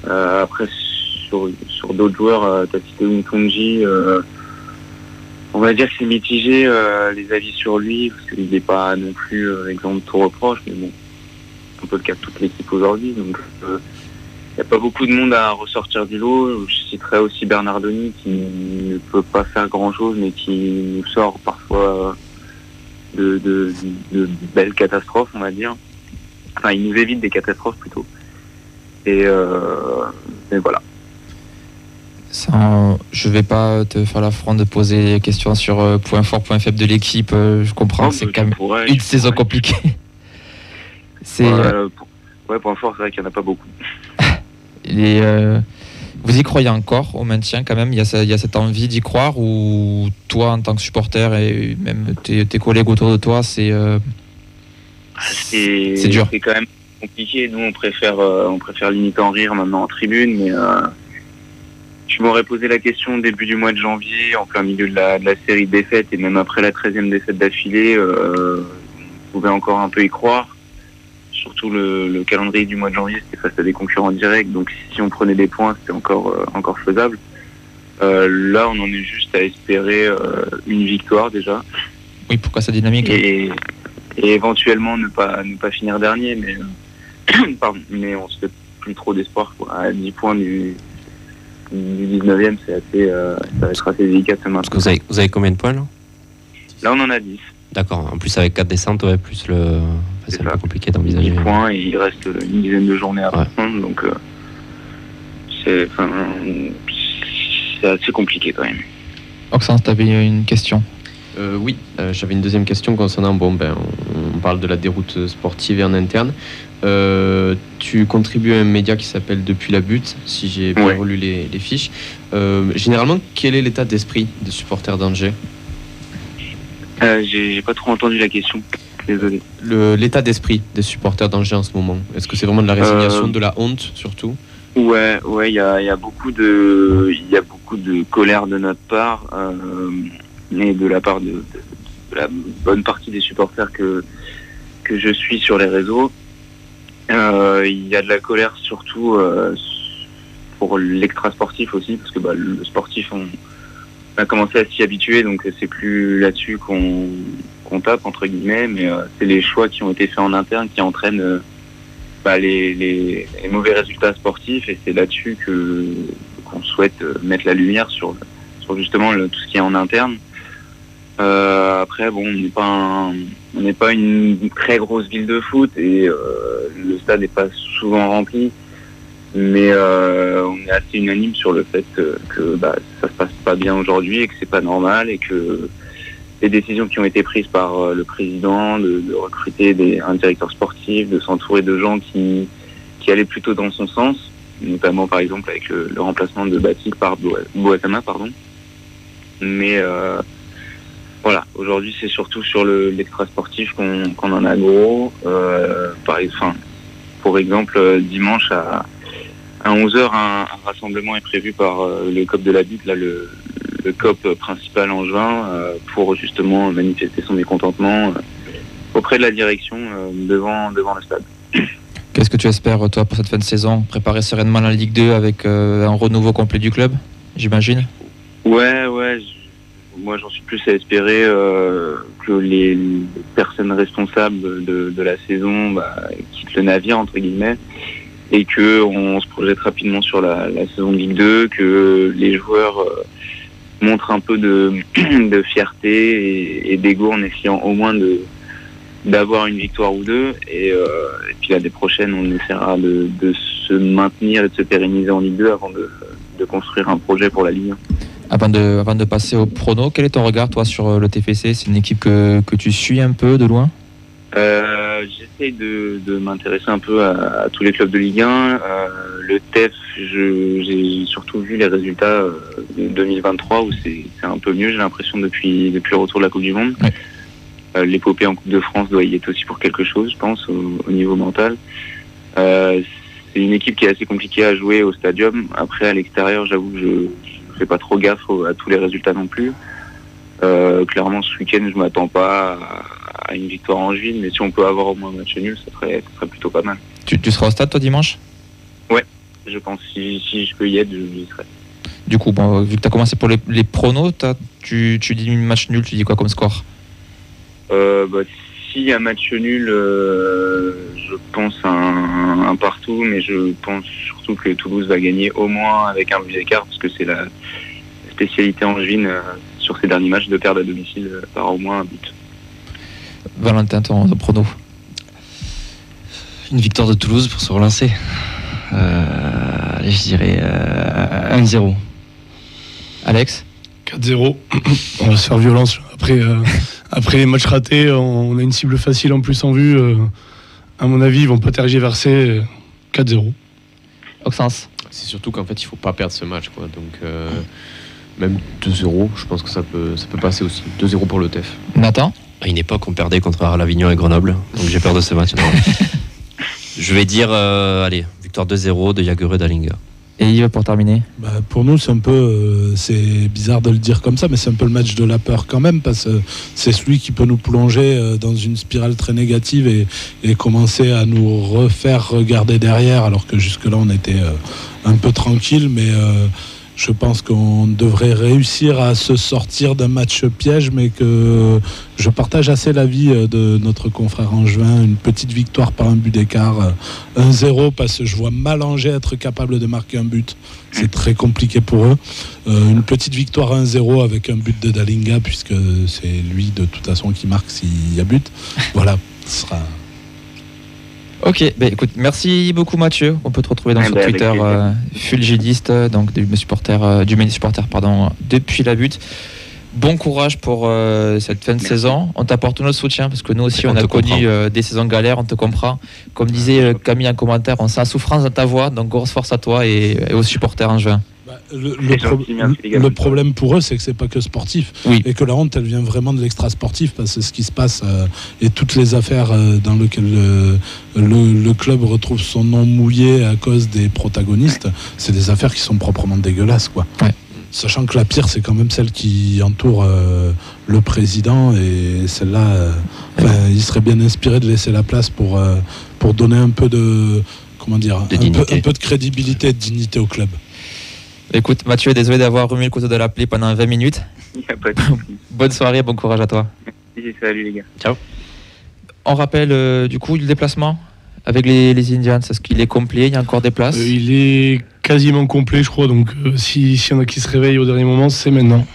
Après, sur d'autres joueurs, t'as cité Untouji, on va dire que c'est mitigé les avis sur lui, parce qu'il n'est pas non plus exemple tout reproche, mais bon, c'est un peu le cas de toute l'équipe aujourd'hui, donc il n'y a pas beaucoup de monde à ressortir du lot. Je citerai aussi Bernardoni, qui ne peut pas faire grand-chose, mais qui nous sort parfois de belles catastrophes, on va dire. Enfin, il nous évite des catastrophes plutôt. Et voilà. Je vais pas te faire l'affront de poser des questions sur point fort, point faible de l'équipe. Je comprends que c'est quand même une saison compliquée. Point fort, c'est vrai qu'il n'y en a pas beaucoup. Vous y croyez encore au maintien quand même ? Il y a cette envie d'y croire, ou toi en tant que supporter et même tes collègues autour de toi, c'est dur. C'est quand même compliqué. Nous on préfère limiter en rire maintenant en tribune, mais je m'aurais posé la question début du mois de janvier, en plein milieu de la série de défaites, et même après la 13e défaite d'affilée, on pouvait encore un peu y croire. Surtout le calendrier du mois de janvier, c'était face à des concurrents directs, donc si on prenait des points, c'était encore faisable. Là, on en est juste à espérer une victoire déjà. Oui, pourquoi ça dynamique et éventuellement ne pas finir dernier, mais mais on se fait plus trop d'espoir, quoi. À 10 points du 19e, ça va être assez délicat ce match. Parce que vous avez combien de points là ? Là, on en a 10. D'accord, en plus avec 4 descentes, plus c'est un peu compliqué d'envisager. 10 points et il reste une dizaine de journées à prendre, donc c'est assez compliqué quand même. Oxens, tu avais une question? Oui, j'avais une deuxième question concernant, on parle de la déroute sportive et en interne. Tu contribues à un média qui s'appelle Depuis la butte, si j'ai bien relu les fiches. Généralement, quel est l'état d'esprit des supporters d'Angers? J'ai pas trop entendu la question, désolé. L'état d'esprit des supporters d'Angers en ce moment, est-ce que c'est vraiment de la résignation, de la honte surtout? Ouais, il y a beaucoup de colère de notre part, et de la part de la bonne partie des supporters que je suis sur les réseaux. Il y a de la colère surtout pour l'extra sportif aussi, parce que le sportif, on a commencé à s'y habituer, donc c'est plus là-dessus qu'on tape entre guillemets, mais c'est les choix qui ont été faits en interne qui entraînent les mauvais résultats sportifs, et c'est là-dessus qu'on souhaite mettre la lumière sur justement tout ce qui est en interne. Après, on n'est pas une très grosse ville de foot, et le stade n'est pas souvent rempli, mais on est assez unanime sur le fait que ça se passe pas bien aujourd'hui et que c'est pas normal, et que les décisions qui ont été prises par le président de recruter un directeur sportif, de s'entourer de gens qui allaient plutôt dans son sens, notamment par exemple avec le remplacement de Batik par Boatama, mais voilà, aujourd'hui c'est surtout sur l'extra sportif qu'on en a gros. Pour exemple, dimanche à 11h, un rassemblement est prévu par le COP de la Butte, là, le COP principal angevin, pour justement manifester son mécontentement auprès de la direction devant le stade. Qu'est-ce que tu espères, toi, pour cette fin de saison? Préparer sereinement la Ligue 2 avec un renouveau complet du club, j'imagine? Ouais. Moi, j'en suis plus à espérer que les personnes responsables de la saison quittent le navire, entre guillemets, et qu'on se projette rapidement sur la saison de Ligue 2, que les joueurs montrent un peu de fierté et d'ego en essayant au moins d'avoir une victoire ou deux, et puis l'année prochaine on essaiera de se maintenir et de se pérenniser en Ligue 2 avant de construire un projet pour la Ligue 1. Avant de passer au prono, quel est ton regard, toi, sur le TFC? C'est une équipe que tu suis un peu de loin? J'essaye de m'intéresser un peu à tous les clubs de Ligue 1. Le TEF, j'ai surtout vu les résultats de 2023 où c'est un peu mieux, j'ai l'impression, depuis le retour de la Coupe du Monde. Ouais. L'épopée en Coupe de France doit y être aussi pour quelque chose, je pense, au niveau mental. C'est une équipe qui est assez compliquée à jouer au stadium. Après, à l'extérieur, j'avoue que je fais pas trop gaffe à tous les résultats non plus. Clairement, ce week-end, je m'attends pas à une victoire angevine, mais si on peut avoir au moins un match nul, ça serait plutôt pas mal. Tu seras au stade, toi, dimanche? Ouais, je pense. Si je peux y être, j'y serai. Du coup, vu que tu as commencé pour les pronos, tu dis match nul, tu dis quoi comme score? Si un match nul, je pense un partout, mais je pense surtout que Toulouse va gagner au moins avec un but d'écart, parce que c'est la spécialité angevine sur ces derniers matchs de perdre à domicile par au moins un but. Valentin, ton prono? Une victoire de Toulouse pour se relancer. Je dirais 1-0. Alex? 4-0. On va se faire violence. Après les matchs ratés, on a une cible facile en plus en vue. À mon avis, ils vont pas tergiverser. 4-0. Oxens? C'est surtout qu'en fait, il faut pas perdre ce match, quoi. Donc, même 2-0, je pense que ça peut passer aussi. 2-0 pour le TEF. Nathan? À une époque, on perdait contre Avignon et Grenoble, donc j'ai peur de ce match. Je vais dire, victoire 2-0 de Jagerud Dalinga. Et Yves, pour terminer? Pour nous, c'est un peu, c'est bizarre de le dire comme ça, mais c'est un peu le match de la peur quand même, parce que c'est celui qui peut nous plonger dans une spirale très négative et commencer à nous refaire regarder derrière, alors que jusque-là, on était un peu tranquille, mais Je pense qu'on devrait réussir à se sortir d'un match piège, mais que je partage assez l'avis de notre confrère Angevin. Une petite victoire par un but d'écart, 1-0, parce que je vois mal Angers être capable de marquer un but. C'est très compliqué pour eux. Une petite victoire 1-0 avec un but de Dalinga, puisque c'est lui de toute façon qui marque s'il y a but. Voilà, ce sera... Ok, écoute, merci beaucoup Mathieu. On peut te retrouver sur Twitter, Fulgidiste, donc du supporter depuis la butte. Bon courage pour cette fin de saison. On t'apporte tout notre soutien parce que nous aussi on a connu des saisons galères, on te comprend. Comme disait Camille en commentaire, on sent la souffrance dans ta voix, donc grosse force à toi et aux supporters en juin. Le problème pour eux, c'est que c'est pas que sportif, et que la honte, elle vient vraiment de l'extra sportif, parce que ce qui se passe et toutes les affaires dans lesquelles le club retrouve son nom mouillé à cause des protagonistes, c'est des affaires qui sont proprement dégueulasses, quoi. Ouais. Sachant que la pire, c'est quand même celle qui entoure le président, et celle-là, il serait bien inspiré de laisser la place pour donner un peu de, comment dire, un peu de crédibilité et de dignité au club. Écoute, Mathieu, désolé d'avoir remis le couteau de la plaie pendant 20 minutes. Il n'y a pas de souci. Bonne soirée, bon courage à toi. Merci, salut les gars. Ciao. On rappelle du coup le déplacement avec les Indians. Est-ce qu'il est complet? Il y a encore des places? Il est quasiment complet, je crois. Donc s'il y en a qui se réveillent au dernier moment, c'est maintenant.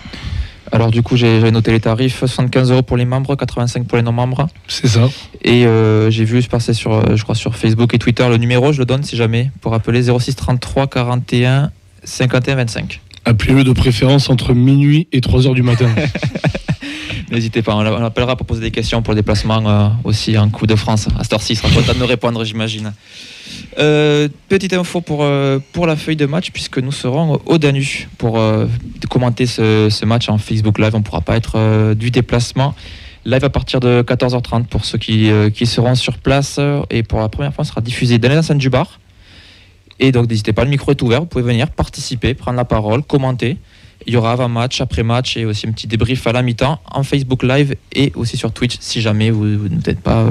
Alors du coup, j'ai noté les tarifs, 75 € pour les membres, 85 pour les non-membres. C'est ça. Et j'ai vu passer je crois sur Facebook et Twitter le numéro, je le donne si jamais, pour appeler 06 33 41 51 25. Appelez-le de préférence entre minuit et 3h du matin. N'hésitez pas, on appellera pour poser des questions pour le déplacement aussi en Coupe de France. À cette heure-ci, il sera content de nous répondre, j'imagine. Petite info pour la feuille de match, puisque nous serons au Danus pour commenter ce match en Facebook Live. On ne pourra pas être du déplacement. Live à partir de 14h30 pour ceux qui seront sur place. Et pour la première fois, on sera diffusé dans les enceintes du bar. Et donc n'hésitez pas, le micro est ouvert, vous pouvez venir participer, prendre la parole, commenter. Il y aura avant-match, après-match et aussi un petit débrief à la mi-temps en Facebook Live et aussi sur Twitch si jamais vous n'êtes pas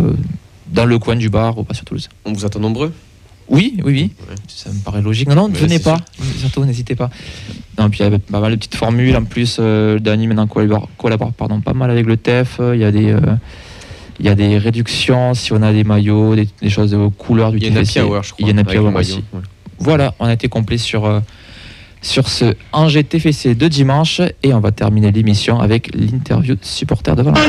dans le coin du bar ou pas sur Toulouse. On vous attend nombreux? Oui. Ouais. Ça me paraît logique. Non, ne venez pas. Surtout, n'hésitez pas. Non, puis il y a pas mal de petites formules. En plus, Dany maintenant collabore pas mal avec le TEF. Il y a des réductions si on a des maillots, des choses de couleurs du TFC. Il y a un happy hour aussi. Ouais. Voilà, on a été complet sur ce Angers TFC de dimanche et on va terminer l'émission avec l'interview de supporters de Valentin.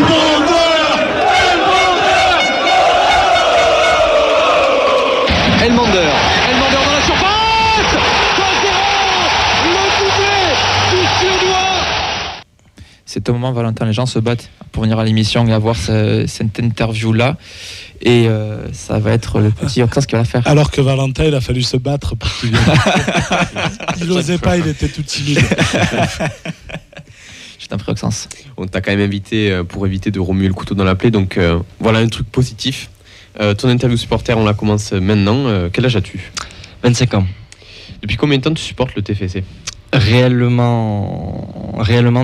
Elmander dans la surface, 2-0, le doublé du Suédois. C'est au moment, Valentin, les gens se battent pour venir à l'émission et avoir cette interview-là. Et ça va être le petit Hortense qui va la faire. Alors que Valentin, il a fallu se battre pour qu'il vienne. Il n'osait pas, il était tout timide. Je t'en prie, Hortense. On t'a quand même invité pour éviter de remuer le couteau dans la plaie. Donc voilà un truc positif. Ton interview supporter, on la commence maintenant. Quel âge as-tu? 25 ans. Depuis combien de temps tu supportes le TFC? Réellement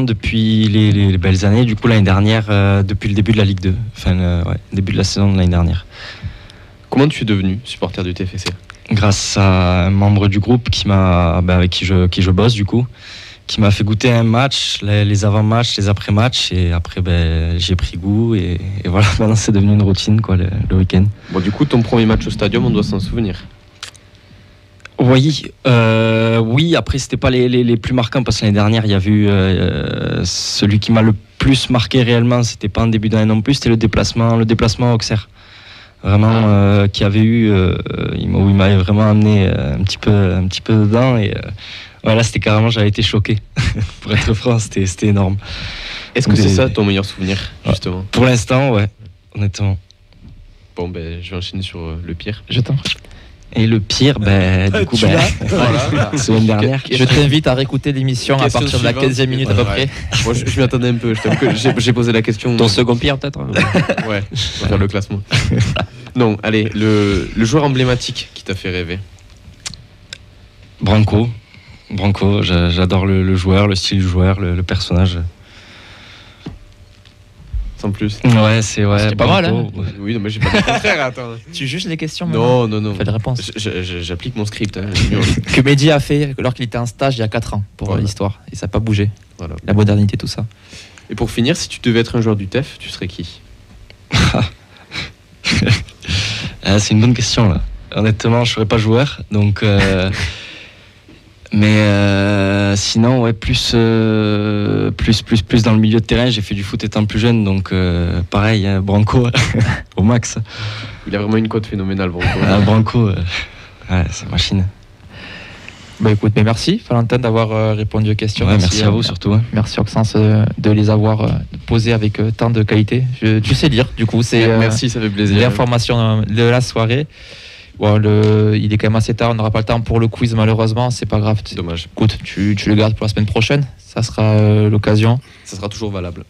depuis les belles années, du coup l'année dernière, depuis le début de la Ligue 2, début de la saison de l'année dernière. Comment tu es devenu supporter du TFC? Grâce à un membre du groupe avec qui je bosse du coup, qui m'a fait goûter un match, les avant-matchs, les après-matchs, et après j'ai pris goût et voilà, maintenant c'est devenu une routine quoi, le week-end. Bon, du coup ton premier match au stadium, on doit s'en souvenir. Oui, après c'était pas les plus marquants parce que l'année dernière il y a eu celui qui m'a le plus marqué réellement, c'était pas en début d'année non plus, c'était le déplacement à Auxerre. Vraiment qui avait eu où il m'avait vraiment amené un petit peu dedans et là c'était carrément, j'avais été choqué. Pour être franc, c'était énorme. Est-ce que c'est ça ton meilleur souvenir justement? Pour l'instant, ouais, honnêtement. Bon je vais enchaîner sur le pire. Je t'en prie. Et le pire, du coup, la semaine dernière. Je t'invite à réécouter l'émission à partir de la 15e minute à peu près. Moi, je m'y attendais un peu. J'ai posé la question. Ton second pire, peut-être? Ouais, on va faire le classement. Non, allez, le joueur emblématique qui t'a fait rêver? Branco, j'adore le joueur, le style du joueur, le personnage. sans plus. Ouais, c'est pas mal, hein. Oui, non, mais j'ai pas dit le contraire, attends. Tu juges les questions Non. Fais les réponses. J'applique mon script. Hein, que Mehdi a fait alors qu'il était en stage il y a 4 ans pour l'histoire. Et ça n'a pas bougé. Voilà. La modernité, tout ça. Et pour finir, si tu devais être un joueur du TEF, tu serais qui? C'est une bonne question là. Honnêtement, je serais pas joueur, donc. Mais sinon, ouais, plus dans le milieu de terrain. J'ai fait du foot étant plus jeune, donc pareil, hein, Branco au max. Il a vraiment une cote phénoménale, Branco. Branco, ouais, c'est machine. Bah écoute, mais merci Valentin d'avoir répondu aux questions. Ouais, merci à vous surtout. Hein. Merci Oxens de les avoir posées avec tant de qualité. Tu sais lire, du coup, c'est merci, ça fait plaisir. L'information de la soirée. Bon, il est quand même assez tard, on n'aura pas le temps pour le quiz malheureusement, c'est pas grave. C'est dommage. Écoute, tu le gardes pour la semaine prochaine, ça sera l'occasion. Ça sera toujours valable.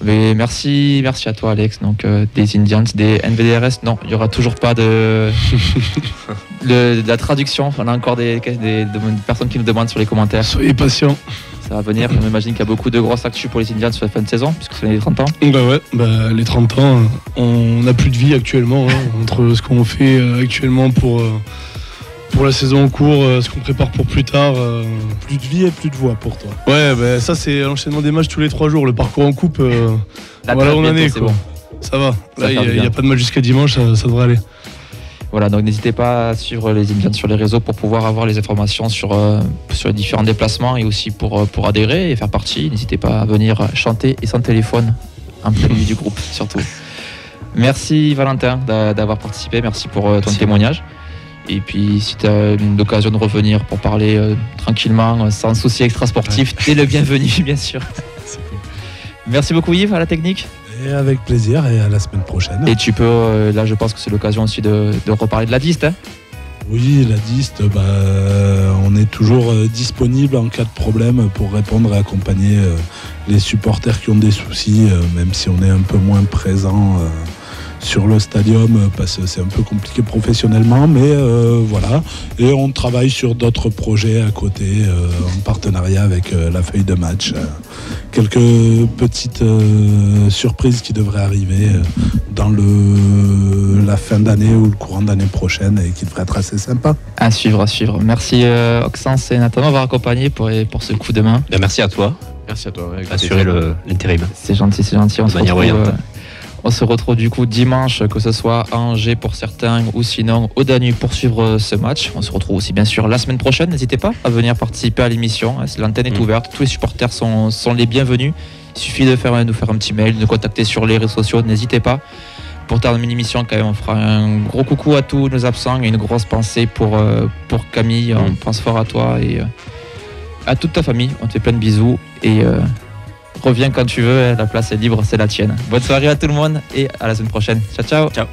Mais merci à toi Alex. Donc des Indians, des NVDRS, non, il n'y aura toujours pas de la traduction. On a encore des personnes qui nous demandent sur les commentaires. Soyez patients. Ça va venir. On imagine qu'il y a beaucoup de grosses actus pour les Indians sur la fin de saison, puisque c'est les 30 ans. Bah ouais, les 30 ans, on n'a plus de vie actuellement. Entre ce qu'on fait actuellement pour la saison en cours, ce qu'on prépare pour plus tard. Plus de vie et plus de voix pour toi. Ouais, ça c'est l'enchaînement des matchs tous les 3 jours. Le parcours en coupe, voilà où on en est. Quoi. Bon. Ça va. Là, il n'y a pas de match jusqu'à dimanche, ça devrait aller. Voilà, donc n'hésitez pas à suivre les Indians sur les réseaux pour pouvoir avoir les informations sur les différents déplacements et aussi pour adhérer et faire partie. N'hésitez pas à venir chanter et sans téléphone en plein milieu du groupe surtout. Merci Valentin d'avoir participé, merci pour ton témoignage. Et puis si tu as l'occasion de revenir pour parler tranquillement, sans souci extrasportif, t'es le bienvenu bien sûr. Merci beaucoup Yves à la technique. Et avec plaisir et à la semaine prochaine. Et tu peux, là je pense que c'est l'occasion aussi de reparler de la DIST. Hein. Oui, la DIST, on est toujours disponible en cas de problème pour répondre et accompagner les supporters qui ont des soucis, même si on est un peu moins présent sur le stadium parce que c'est un peu compliqué professionnellement, mais voilà. Et on travaille sur d'autres projets à côté en partenariat avec la feuille de match. Quelques petites surprises qui devraient arriver dans la fin d'année ou le courant d'année prochaine et qui devraient être assez sympas. À suivre. Merci Oxens et Nathan d'avoir accompagné pour ce coup de main. Merci à toi. Merci à toi. Assurer l'intérim. C'est gentil. On se retrouve du coup dimanche, que ce soit à Angers pour certains ou sinon au Danube pour suivre ce match. On se retrouve aussi bien sûr la semaine prochaine. N'hésitez pas à venir participer à l'émission. L'antenne est ouverte. Tous les supporters sont les bienvenus. Il suffit de nous faire un petit mail, de nous contacter sur les réseaux sociaux. N'hésitez pas. Pour terminer l'émission, quand même, on fera un gros coucou à tous nos absents et une grosse pensée pour Camille. On pense fort à toi et à toute ta famille. On te fait plein de bisous et reviens quand tu veux, la place est libre, c'est la tienne. Bonne soirée à tout le monde et à la semaine prochaine. Ciao. Ciao.